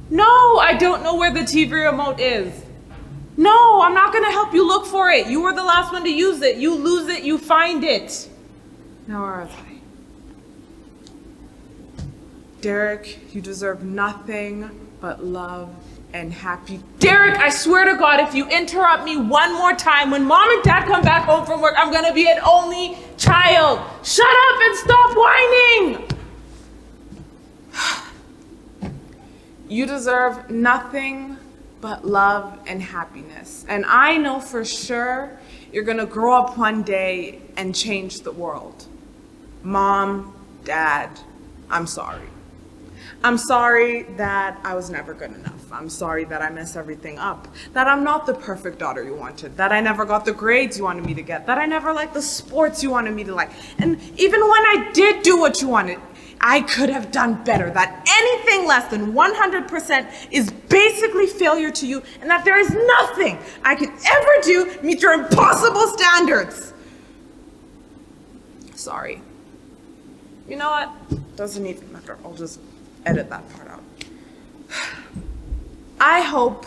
No, I don't know where the TV remote is. No, I'm not gonna help you look for it. You were the last one to use it. You lose it, you find it. Now where are they? Derek, you deserve nothing but love and happy. Derek, I swear to God, if you interrupt me one more time, when mom and dad come back home from work, I'm gonna be an only child. Shut up and stop whining! You deserve nothing but love and happiness. And I know for sure you're gonna grow up one day and change the world. Mom, Dad, I'm sorry. I'm sorry that I was never good enough. I'm sorry that I messed everything up. That I'm not the perfect daughter you wanted. That I never got the grades you wanted me to get. That I never liked the sports you wanted me to like. And even when I did do what you wanted, I could have done better. That anything less than 100% is basically failure to you, and that there is nothing I could ever do to meet your impossible standards. Sorry. You know what? Doesn't even matter. I'll just edit that part out. I hope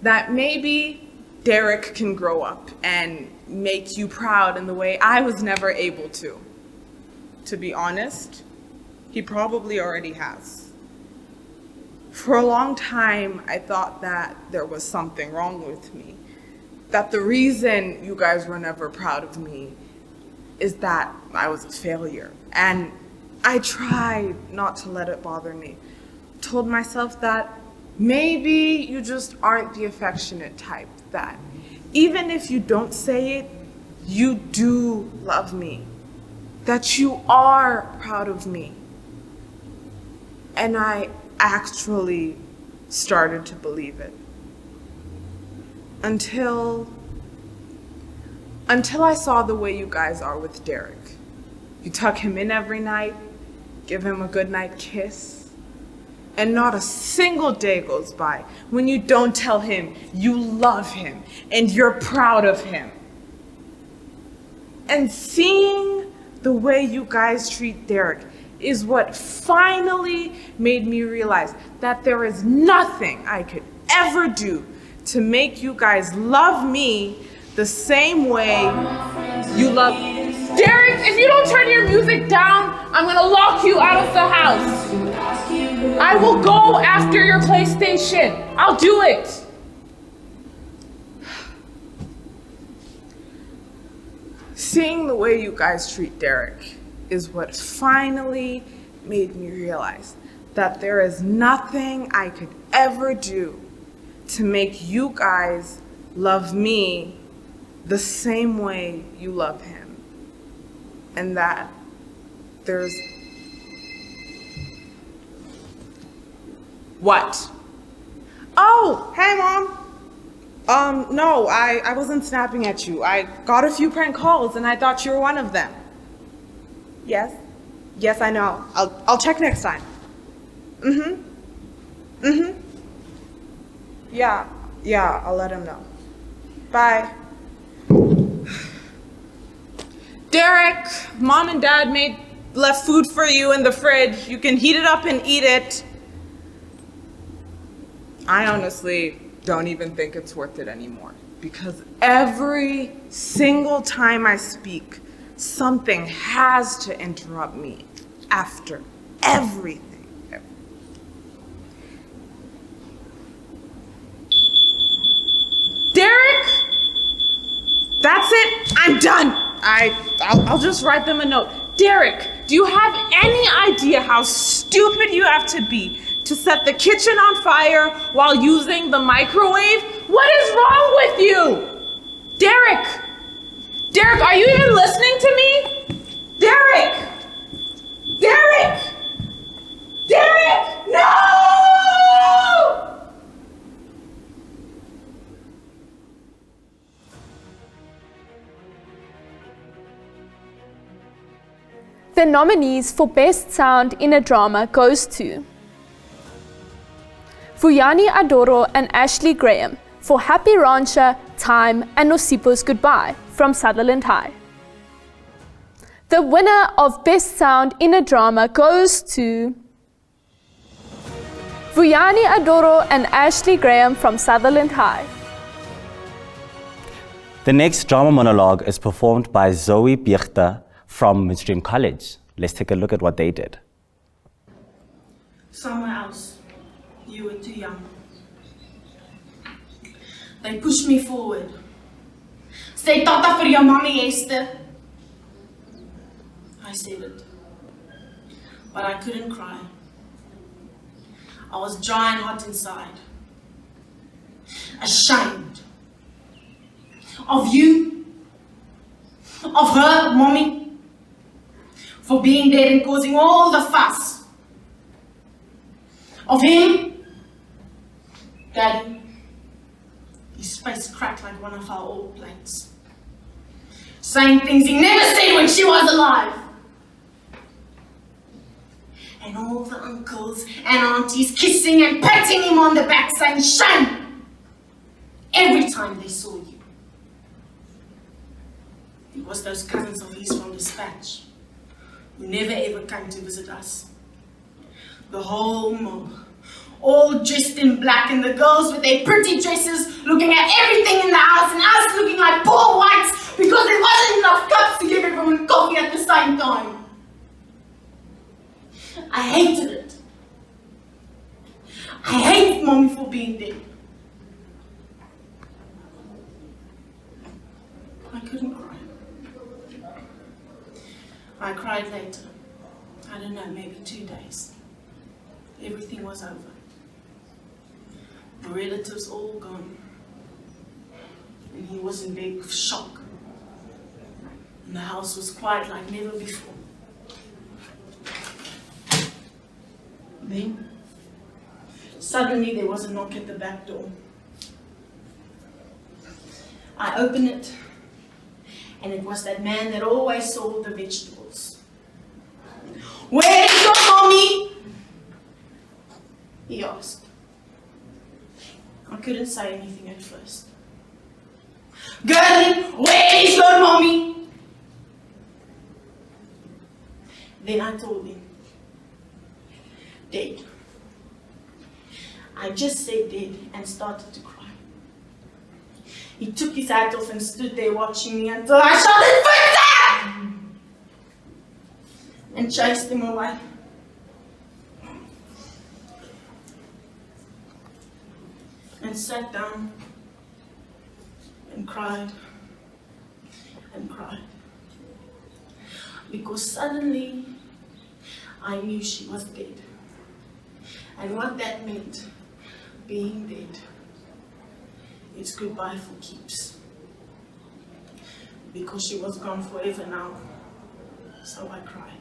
that maybe Derek can grow up and make you proud in the way I was never able to. To be honest, he probably already has. For a long time, I thought that there was something wrong with me. That the reason you guys were never proud of me is that I was a failure. And I tried not to let it bother me. Told myself that maybe you just aren't the affectionate type. That even if you don't say it, you do love me. That you are proud of me. And I actually started to believe it. Until I saw the way you guys are with Derek. You tuck him in every night, give him a goodnight kiss, and not a single day goes by when you don't tell him you love him and you're proud of him. And seeing the way you guys treat Derek is what finally made me realize that there is nothing I could ever do to make you guys love me the same way you love me. Derek, if you don't turn your music down, I'm gonna lock you out of the house. I will go after your PlayStation. I'll do it. Seeing the way you guys treat Derek is what finally made me realize that there is nothing I could ever do to make you guys love me the same way you love him. And that there's... What? Oh, hey, Mom. No, I wasn't snapping at you. I got a few prank calls and I thought you were one of them. Yes? Yes, I know. I'll check next time. Yeah, I'll let him know. Bye. Derek, Mom and Dad left food for you in the fridge. You can heat it up and eat it. I honestly don't even think it's worth it anymore, because every single time I speak, something has to interrupt me after everything. Derek, that's it. I'm done. I'll just write them a note. Derek, do you have any idea how stupid you have to be to set the kitchen on fire while using the microwave? What is wrong with you? Derek! Derek, are you even listening to me? Derek! Derek! Derek! No! The nominees for Best Sound in a Drama goes to Vuyani Adoro and Ashley Graham for Happy Rancher, Time and Nosipo's Goodbye from Sutherland High. The winner of Best Sound in a Drama goes to Vuyani Adoro and Ashley Graham from Sutherland High. The next drama monologue is performed by Zoe Biechter from Midstream College. Let's take a look at what they did. Somewhere else, you were too young. They pushed me forward. Say tata for your mommy, Esther. I said it, but I couldn't cry. I was dry and hot inside. Ashamed. Of you. Of her, mommy. For being dead and causing all the fuss. Of him. Daddy. His face cracked like one of our old plates. Saying things he never said when she was alive. And all the uncles and aunties kissing and patting him on the back saying, shame! Every time they saw you. It was those cousins of his from dispatch who never ever came to visit us. The whole mob, all dressed in black, and the girls with their pretty dresses looking at everything in the house and us looking like poor whites because there wasn't enough cups to give everyone coffee at the same time. I hated it. I hate Mommy for being dead. I couldn't cry. I cried later. I don't know, maybe 2 days. Everything was over. The relatives all gone. And he was in bed with shock. And the house was quiet like never before. Then, suddenly there was a knock at the back door. I opened it, and it was that man that always sold the vegetables. Where is your mommy? He asked. I couldn't say anything at first. Girlie, where is your mommy? Then I told him. Dead. I just said dead and started to cry. He took his hat off and stood there watching me until I shouted, "Victor!" and chased him away. And sat down and cried and cried. Because suddenly I knew she was dead. And what that meant, being dead, it's goodbye for keeps. Because she was gone forever now, so I cried.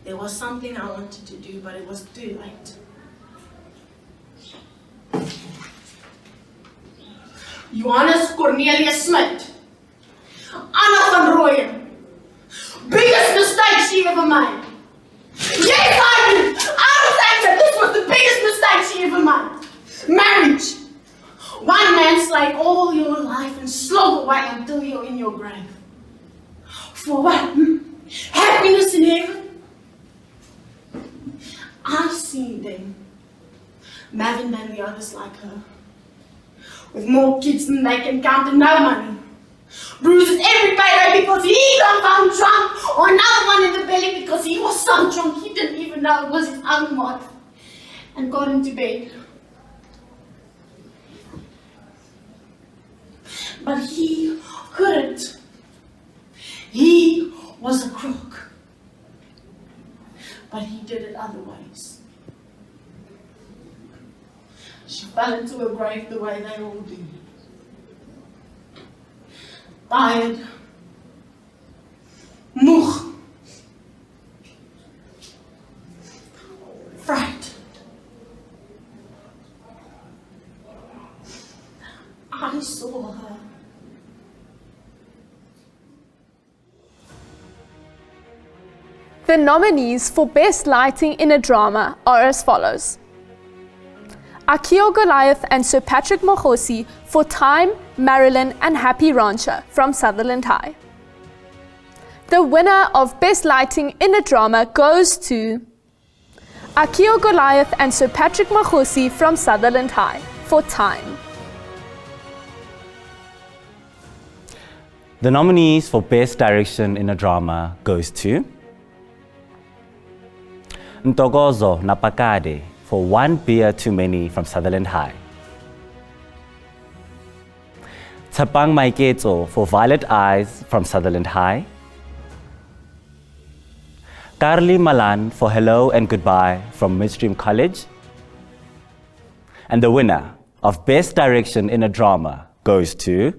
There was something I wanted to do, but it was too late. Johannes Cornelius Smith, Anna van Rooyen, biggest mistake she ever made. Yes, I did. I'm saying that this was the biggest mistake she ever made. Marriage. One man slave all your life and slog away until you're in your grave. For what? Happiness in heaven? I've seen them. Marvin and the others like her. With more kids than they can count and no money. Bruises every payday because he got found drunk, or another one in the belly because he was so drunk he didn't even know it was his own wife, and got into bed. But he couldn't. He was a crook. But he did it other ways. She fell into a grave the way they all do. Tired. Moeg. Fright. I saw her. The nominees for Best Lighting in a Drama are as follows. Akio Goliath and Sir Patrick Mogosi for Time, Marilyn and Happy Rancher from Sutherland High. The winner of Best Lighting in a Drama goes to Akio Goliath and Sir Patrick Mahosi from Sutherland High for Time. The nominees for Best Direction in a Drama goes to Ntokozo Napakade for One Beer Too Many from Sutherland High, Tapang Maiketso for Violet Eyes from Sutherland High, Carly Malan for Hello and Goodbye from Midstream College, and the winner of Best Direction in a Drama goes to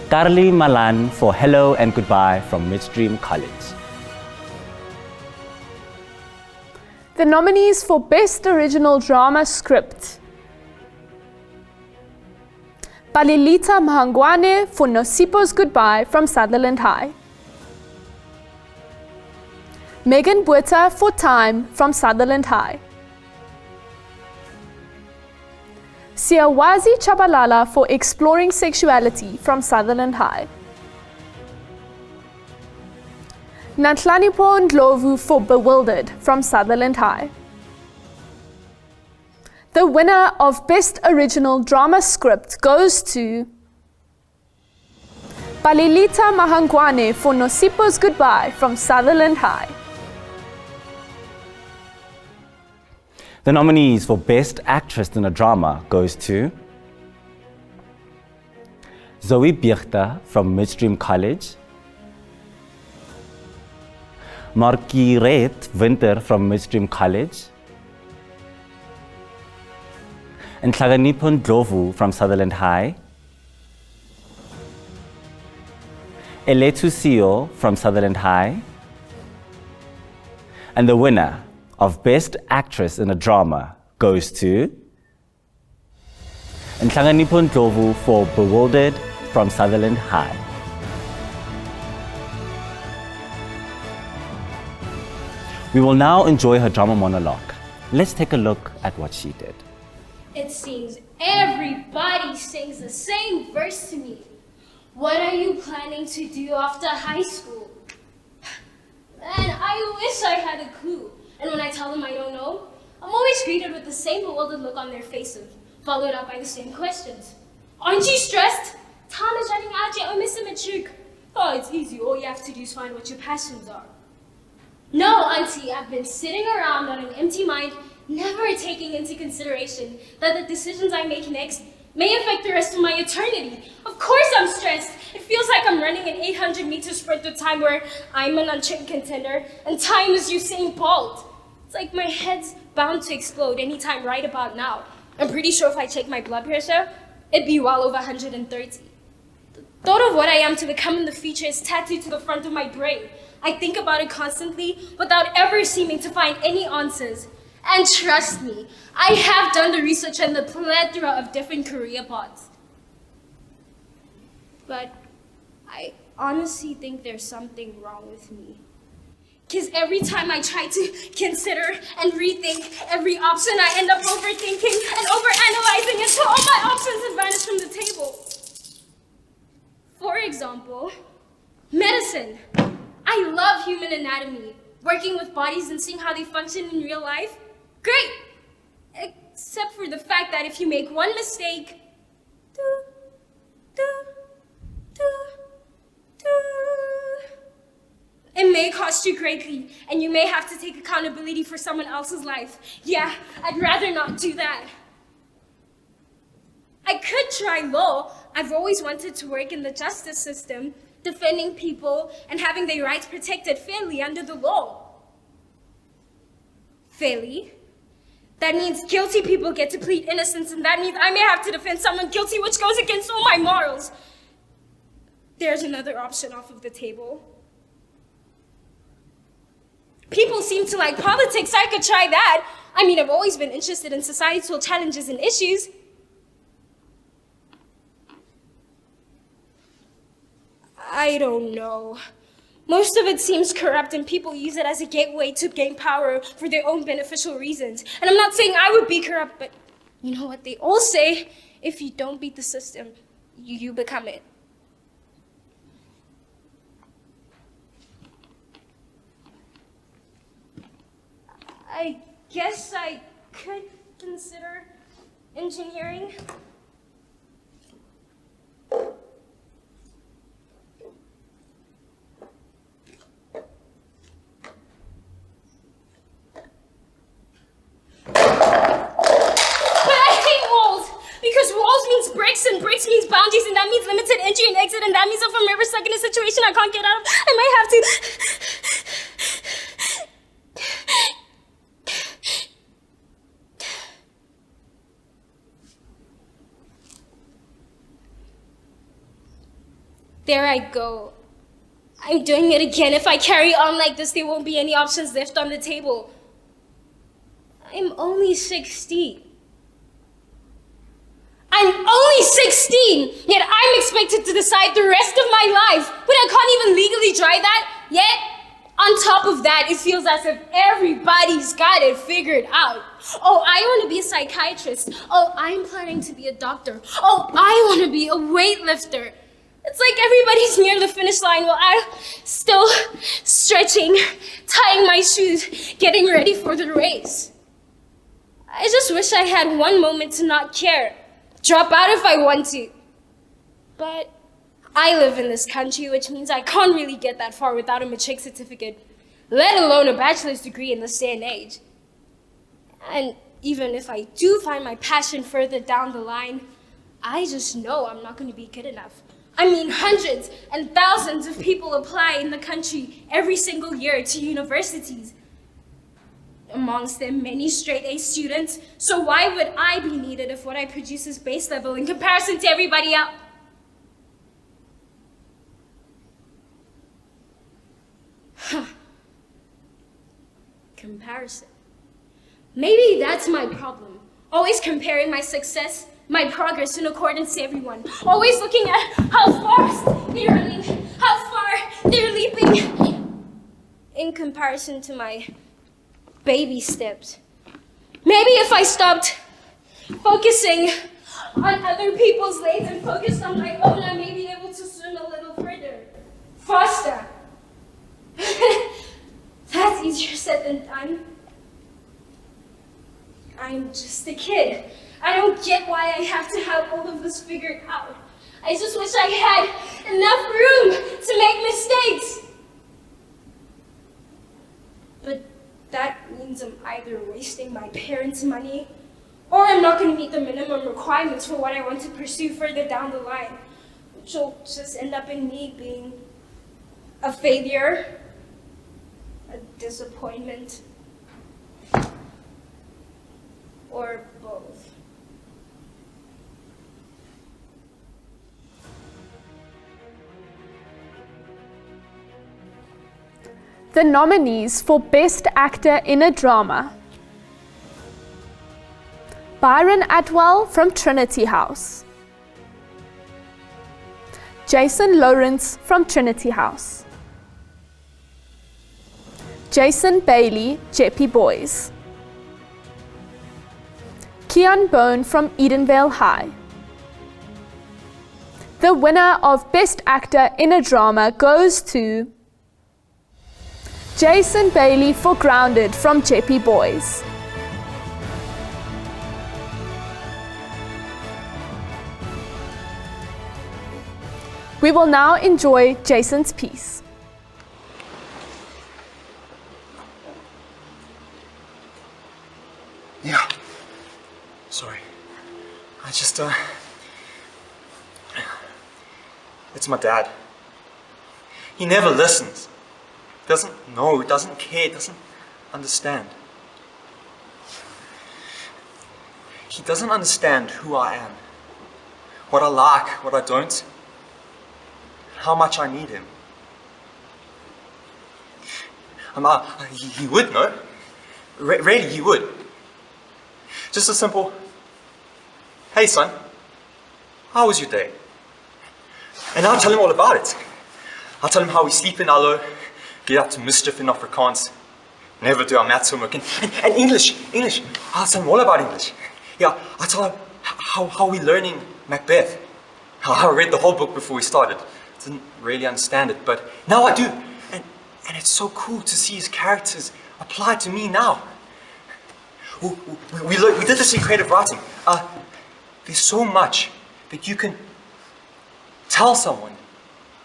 Carly Malan for Hello and Goodbye from Midstream College. The nominees for Best Original Drama Script: Balilita Mahangwane for Nosipo's Goodbye from Sutherland High, Megan Bueta for Time from Sutherland High, Siawazi Chabalala for Exploring Sexuality from Sutherland High, Nantlanipo Ndlovu for Bewildered from Sutherland High. The winner of Best Original Drama Script goes to Balilita Mahangwane for Nosipo's Goodbye from Sutherland High. The nominees for Best Actress in a Drama goes to Zoe Bierta from Midstream College, Marguerite Winter from Midstream College, and Nhlakanipho Ndlovu from Sutherland High, Eletu Sio from Sutherland High, and the winner of Best Actress in a Drama goes to Nhlakanipho Ndlovu for Bewildered from Sutherland High. We will now enjoy her drama monologue. Let's take a look at what she did. It seems everybody sings the same verse to me. What are you planning to do after high school? Man, I wish I had a clue. And when I tell them I don't know, I'm always greeted with the same bewildered look on their faces, followed up by the same questions. Aren't you stressed? Time is running out, you're missing matric. Oh, it's easy. All you have to do is find what your passions are. No, Auntie, I've been sitting around on an empty mind, never taking into consideration that the decisions I make next may affect the rest of my eternity. Of course I'm stressed. It feels like I'm running an 800-meter sprint with time where I'm an untrained contender and time is Usain Bolt. It's like my head's bound to explode anytime right about now. I'm pretty sure if I check my blood pressure, it'd be well over 130. The thought of what I am to become in the future is tattooed to the front of my brain. I think about it constantly without ever seeming to find any answers. And trust me, I have done the research and the plethora of different career paths. But I honestly think there's something wrong with me. Because every time I try to consider and rethink every option, I end up overthinking and overanalyzing until all my options have vanished from the table. For example, medicine. I love human anatomy, working with bodies and seeing how they function in real life. Great! Except for the fact that if you make one mistake, it may cost you greatly, and you may have to take accountability for someone else's life. Yeah, I'd rather not do that. I could try law. I've always wanted to work in the justice system, defending people and having their rights protected fairly under the law. Fairly? That means guilty people get to plead innocence, and that means I may have to defend someone guilty, which goes against all my morals. There's another option off of the table. People seem to like politics. I could try that. I mean, I've always been interested in societal challenges and issues. I don't know. Most of it seems corrupt, and people use it as a gateway to gain power for their own beneficial reasons. And I'm not saying I would be corrupt, but you know what they all say? If you don't beat the system, you become it. I guess I could consider engineering. Because walls means bricks, and bricks means boundaries, and that means limited entry and exit, and that means if I'm ever stuck in a situation I can't get out of, I might have to... There I go. I'm doing it again. If I carry on like this, there won't be any options left on the table. I'm only 16. I'm only 16, yet I'm expected to decide the rest of my life. But I can't even legally drive that, yet on top of that, it feels as if everybody's got it figured out. Oh, I want to be a psychiatrist. Oh, I'm planning to be a doctor. Oh, I want to be a weightlifter. It's like everybody's near the finish line while I'm still stretching, tying my shoes, getting ready for the race. I just wish I had one moment to not care. Drop out if I want to. But I live in this country, which means I can't really get that far without a matric certificate, let alone a bachelor's degree in this day and age. And even if I do find my passion further down the line, I just know I'm not going to be good enough. I mean, hundreds and thousands of people apply in the country every single year to universities. Amongst them, many straight-A students. So why would I be needed if what I produce is base level in comparison to everybody else? Comparison. Maybe that's my problem. Always comparing my success, my progress in accordance to everyone. Always looking at how fast they're running, how far they're leaping, in comparison to my baby steps. Maybe if I stopped focusing on other people's lanes and focused on my own, I may be able to swim a little further, faster. That's easier said than done. I'm just a kid. I don't get why I have to have all of this figured out. I just wish I had enough room to make mistakes. But that means I'm either wasting my parents' money or I'm not going to meet the minimum requirements for what I want to pursue further down the line, which will just end up in me being a failure, a disappointment, or both. The nominees for Best Actor in a Drama: Byron Atwell from Trinity House, Jason Lawrence from Trinity House, Jason Bailey, Jeppy Boys, Keon Bone from Edenvale High. The winner of Best Actor in a Drama goes to Jason Bailey for Grounded from Jeppy Boys. We will now enjoy Jason's piece. Yeah. Sorry. I just, It's my dad. He never listens. Doesn't know, doesn't care, doesn't understand. He doesn't understand who I am, what I like, what I don't, how much I need him. He would know. Really, he would. Just a simple, "Hey son, how was your day?" And I'll tell him all about it. I'll tell him how we sleep in Allo, get up to mischief in Afrikaans, never do our maths homework, and English. I'll tell him all about English. Yeah, I'll tell him how we're learning Macbeth. I read the whole book before we started. Didn't really understand it, but now I do. And it's so cool to see his characters applied to me now. We did this in creative writing. There's so much that you can tell someone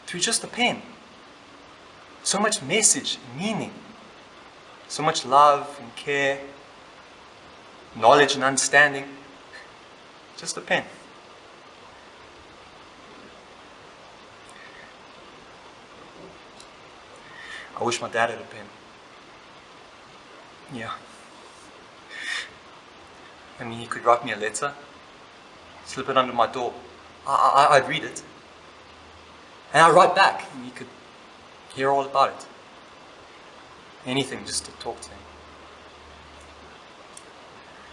through just a pen. So much message and meaning. So much love and care, knowledge and understanding. Just a pen. I wish my dad had a pen. Yeah. I mean, he could write me a letter, slip it under my door. I'd read it. And I'd write back, and he could hear all about it. Anything just to talk to him.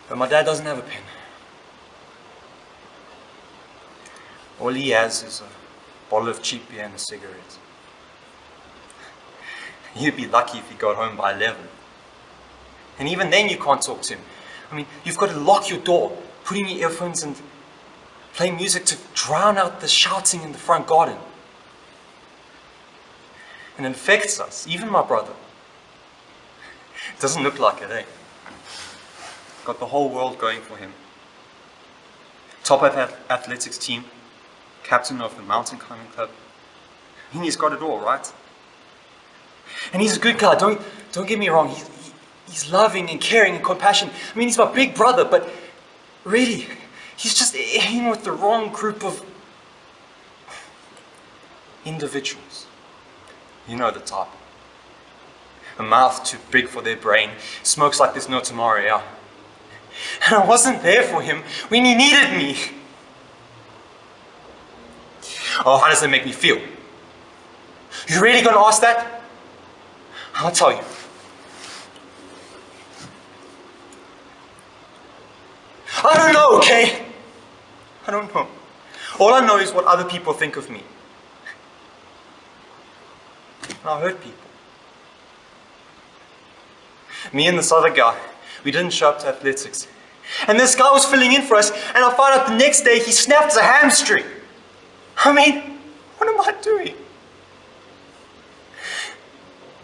But my dad doesn't have a pen. All he has is a bottle of cheap beer and a cigarette. He'd be lucky if he got home by 11. And even then you can't talk to him. I mean, you've got to lock your door, put in your earphones and play music to drown out the shouting in the front garden. And it affects us, even my brother. It doesn't look like it, eh? Got the whole world going for him. Top of athletics team, captain of the mountain climbing club. I mean, he's got it all, right? And he's a good guy, don't get me wrong. He's loving and caring and compassionate. I mean, he's my big brother, but really, he's just in with the wrong group of individuals. You know the type. A mouth too big for their brain, smokes like there's no tomorrow, yeah. And I wasn't there for him when he needed me. Oh, how does that make me feel? You really gonna ask that? I'll tell you. I don't know, okay? I don't know. All I know is what other people think of me. And I hurt people. Me and this other guy, we didn't show up to athletics. And this guy was filling in for us, and I found out the next day he snapped a hamstring. I mean, what am I doing?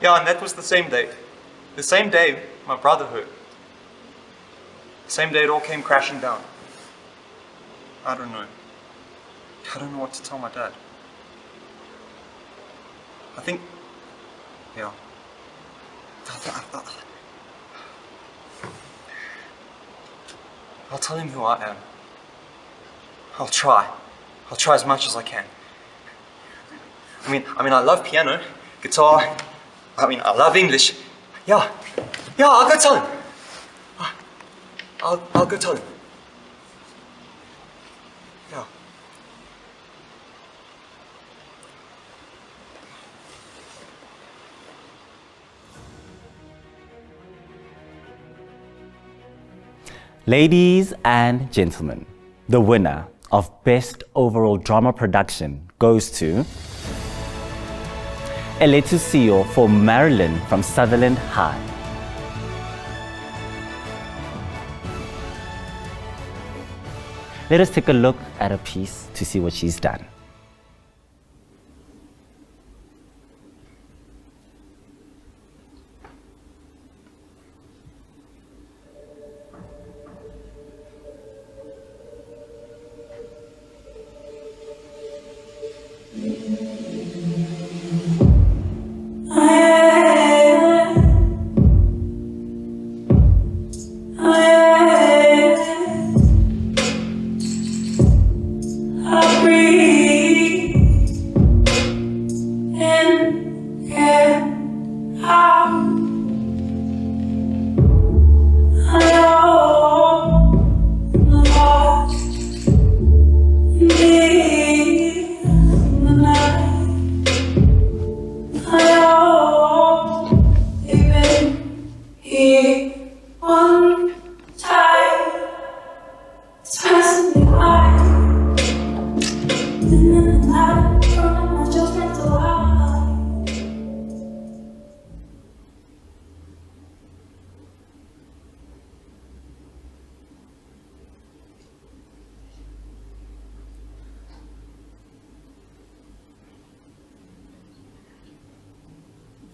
Yeah, and that was the same day. The same day my brother hurt. The same day it all came crashing down. I don't know. I don't know what to tell my dad. I think, yeah. I'll tell him who I am. I'll try. I'll try as much as I can. I mean, I love piano, guitar. I love English. Yeah, I'll go tell him. I'll go tell him. Yeah. Ladies and gentlemen, the winner of Best Overall Drama Production goes to Eletusio for Marilyn from Sutherland High. Let us take a look at a piece to see what she's done.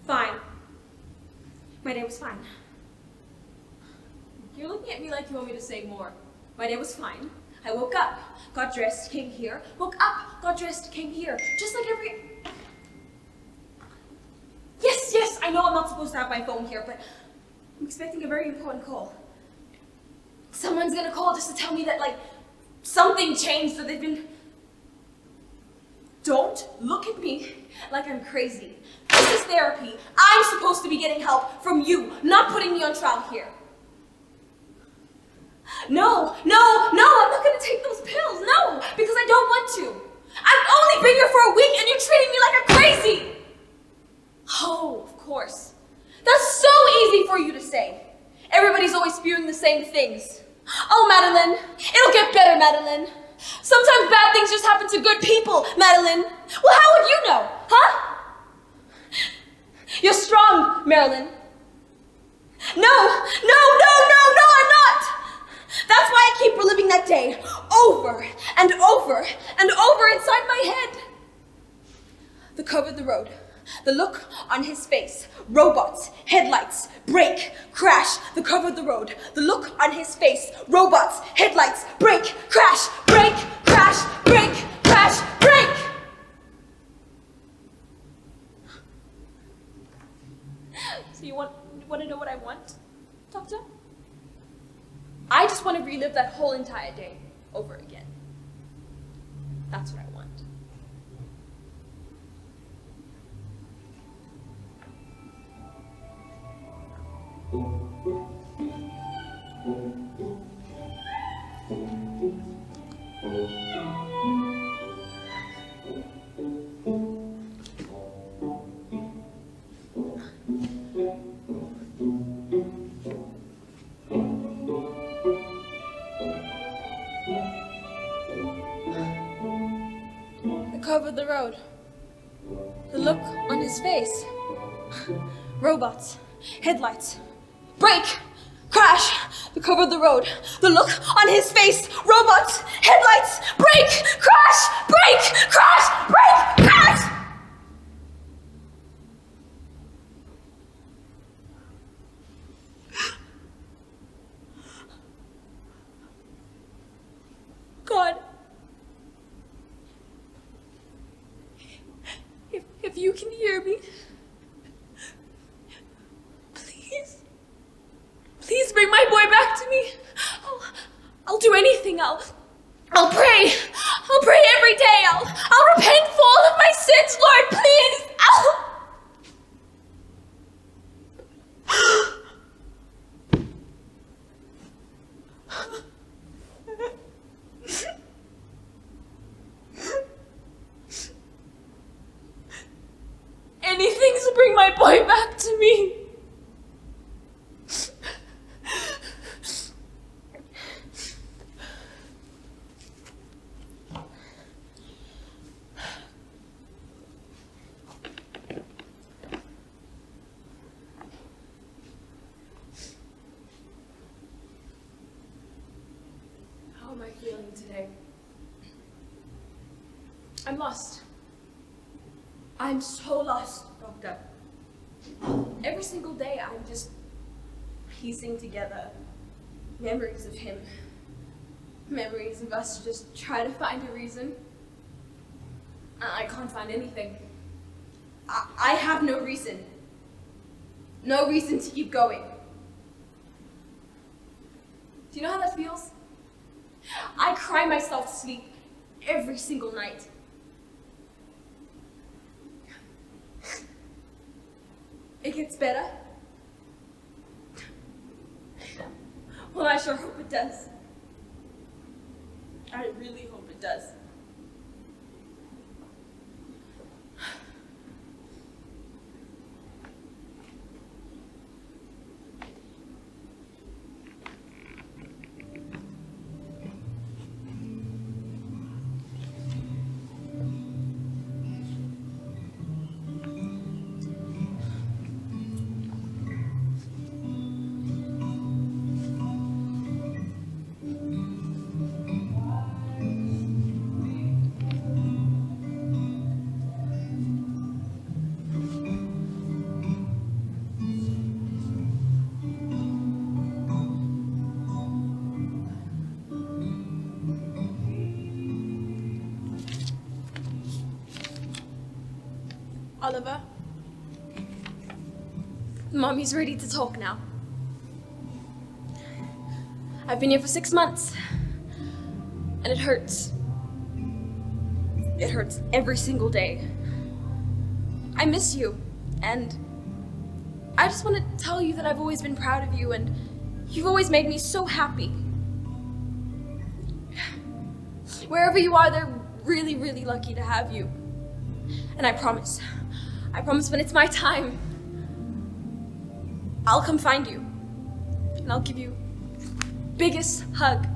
Fine. My day was fine. You're looking at me like you want me to say more. My day was fine. I woke up, got dressed, came here. Woke up, got dressed, came here. Just like every... Yes, I know I'm not supposed to have my phone here, but I'm expecting a very important call. Someone's gonna call just to tell me that, like, something changed, that they've been... Don't look at me like I'm crazy. This is therapy. I'm supposed to be getting help from you, not putting me on trial here. No, I'm not gonna take those pills, no, because I don't want to. I've only been here for a week and you're treating me like I'm crazy. Oh, of course. That's so easy for you to say. Everybody's always spewing the same things. Oh, Madeline, it'll get better, Madeline. Sometimes bad things just happen to good people, Madeline. Well, how would you know, huh? You're strong, Marilyn. No, I'm not. That's why I keep reliving that day over and over and over inside my head. The cover of the road, the look on his face, robots, headlights, brake, crash, the cover of the road, the look on his face, robots, headlights, brake, crash, brake, crash, brake, crash, brake. So you want to know what I want, Doctor? I just want to relive that whole entire day over again. That's what I want. Cover the road. The look on his face. Robots. Headlights. Brake. Crash. The cover of the road. The look on his face. Robots. Headlights. Brake. Crash. Brake. Crash. Brake. Crash. God. If you can hear me, please bring my boy back to me. I'll do anything. I'll pray. I'll pray every day. I'll repent for all of my sins, Lord, please. Anything to bring my boy back to me. How am I feeling today? I'm lost. I'm so lost, Doctor. Every single day I'm just piecing together memories of him. Memories of us just trying to find a reason. I can't find anything. I have no reason. No reason to keep going. Do you know how that feels? I cry myself to sleep every single night. It gets better. Well, I sure hope it does. I really hope it does. Oliver, Mommy's ready to talk now. I've been here for 6 months, and it hurts. It hurts every single day. I miss you, and I just want to tell you that I've always been proud of you, and you've always made me so happy. Wherever you are, they're really, really lucky to have you. And I promise when it's my time, I'll come find you, and I'll give you biggest hug.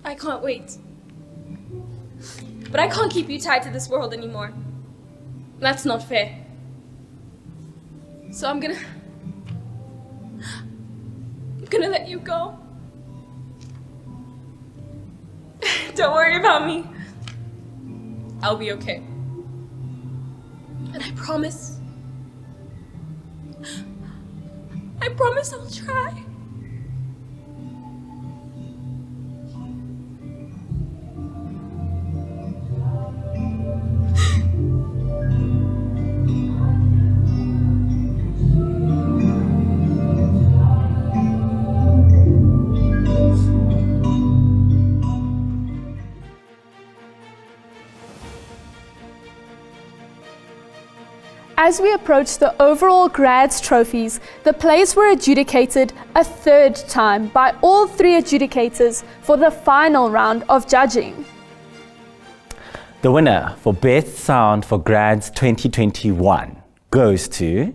I can't wait. But I can't keep you tied to this world anymore. That's not fair. So I'm gonna let you go. Don't worry about me. I'll be okay. And I promise I'll try. As we approach the overall grads trophies, the plays were adjudicated a third time by all 3 adjudicators for the final round of judging. The winner for Best Sound for Grads 2021 goes to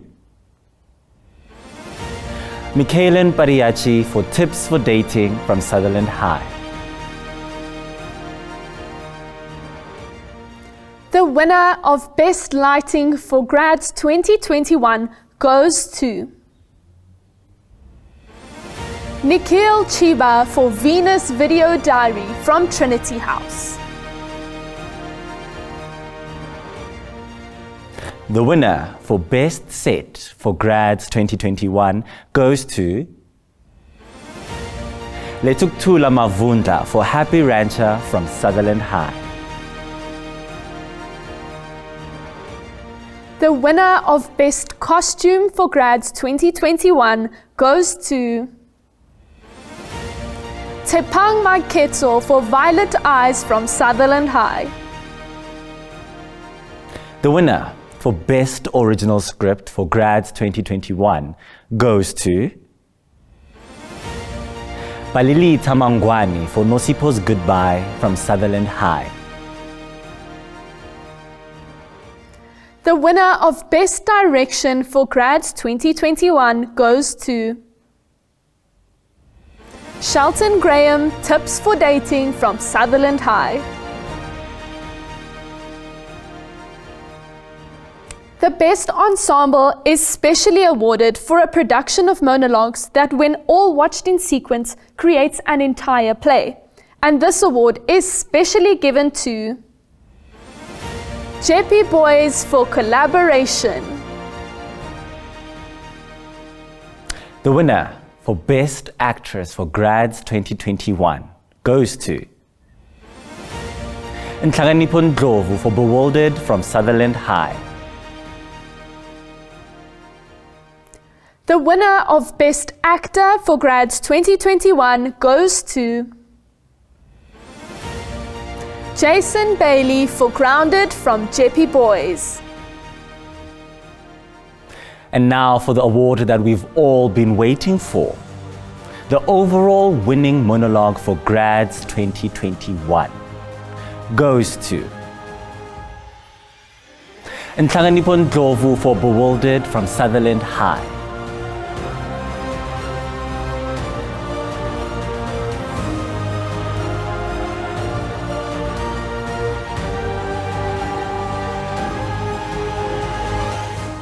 Michaelan Pariachi for Tips for Dating from Sutherland High. The winner of Best Lighting for Grads 2021 goes to Nikhil Chiba for Venus Video Diary from Trinity House. The winner for Best Set for Grads 2021 goes to Letuktula Mavunda for Happy Rancher from Sutherland High. The winner of Best Costume for Grads 2021 goes to Tepang Maiketso for Violet Eyes from Sutherland High. The winner for Best Original Script for Grads 2021 goes to Balili Tamangwani for Nosipo's Goodbye from Sutherland High. The winner of Best Direction for Grads 2021 goes to Shelton Graham, Tips for Dating from Sutherland High. The Best Ensemble is specially awarded for a production of monologues that, when all watched in sequence, creates an entire play. And this award is specially given to JP Boys for collaboration. The winner for Best Actress for Grads 2021 goes to Nhlakanipho Ndlovu for Bewildered from Sutherland High. The winner of Best Actor for Grads 2021 goes to Jason Bailey for Grounded from Jeppy Boys. And now for the award that we've all been waiting for. The overall winning monologue for Grads 2021 goes to Nhlakanipho Ndlovu for Bewildered from Sutherland High.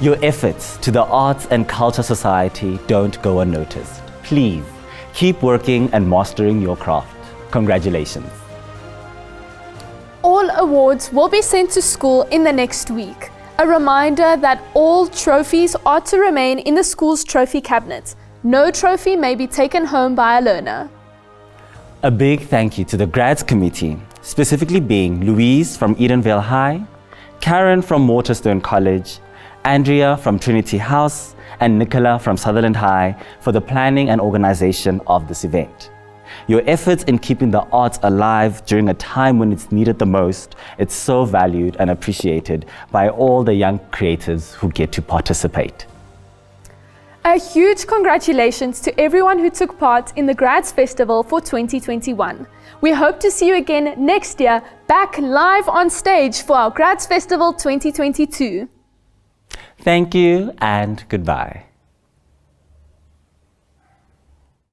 Your efforts to the Arts and Culture Society don't go unnoticed. Please keep working and mastering your craft. Congratulations. All awards will be sent to school in the next week. A reminder that all trophies are to remain in the school's trophy cabinet. No trophy may be taken home by a learner. A big thank you to the Grads Committee, specifically being Louise from Edenvale High, Karen from Waterstone College, Andrea from Trinity House, and Nicola from Sutherland High for the planning and organization of this event. Your efforts in keeping the arts alive during a time when it's needed the most, it's so valued and appreciated by all the young creators who get to participate. A huge congratulations to everyone who took part in the Grads Festival for 2021. We hope to see you again next year, back live on stage for our Grads Festival 2022. Thank you and goodbye.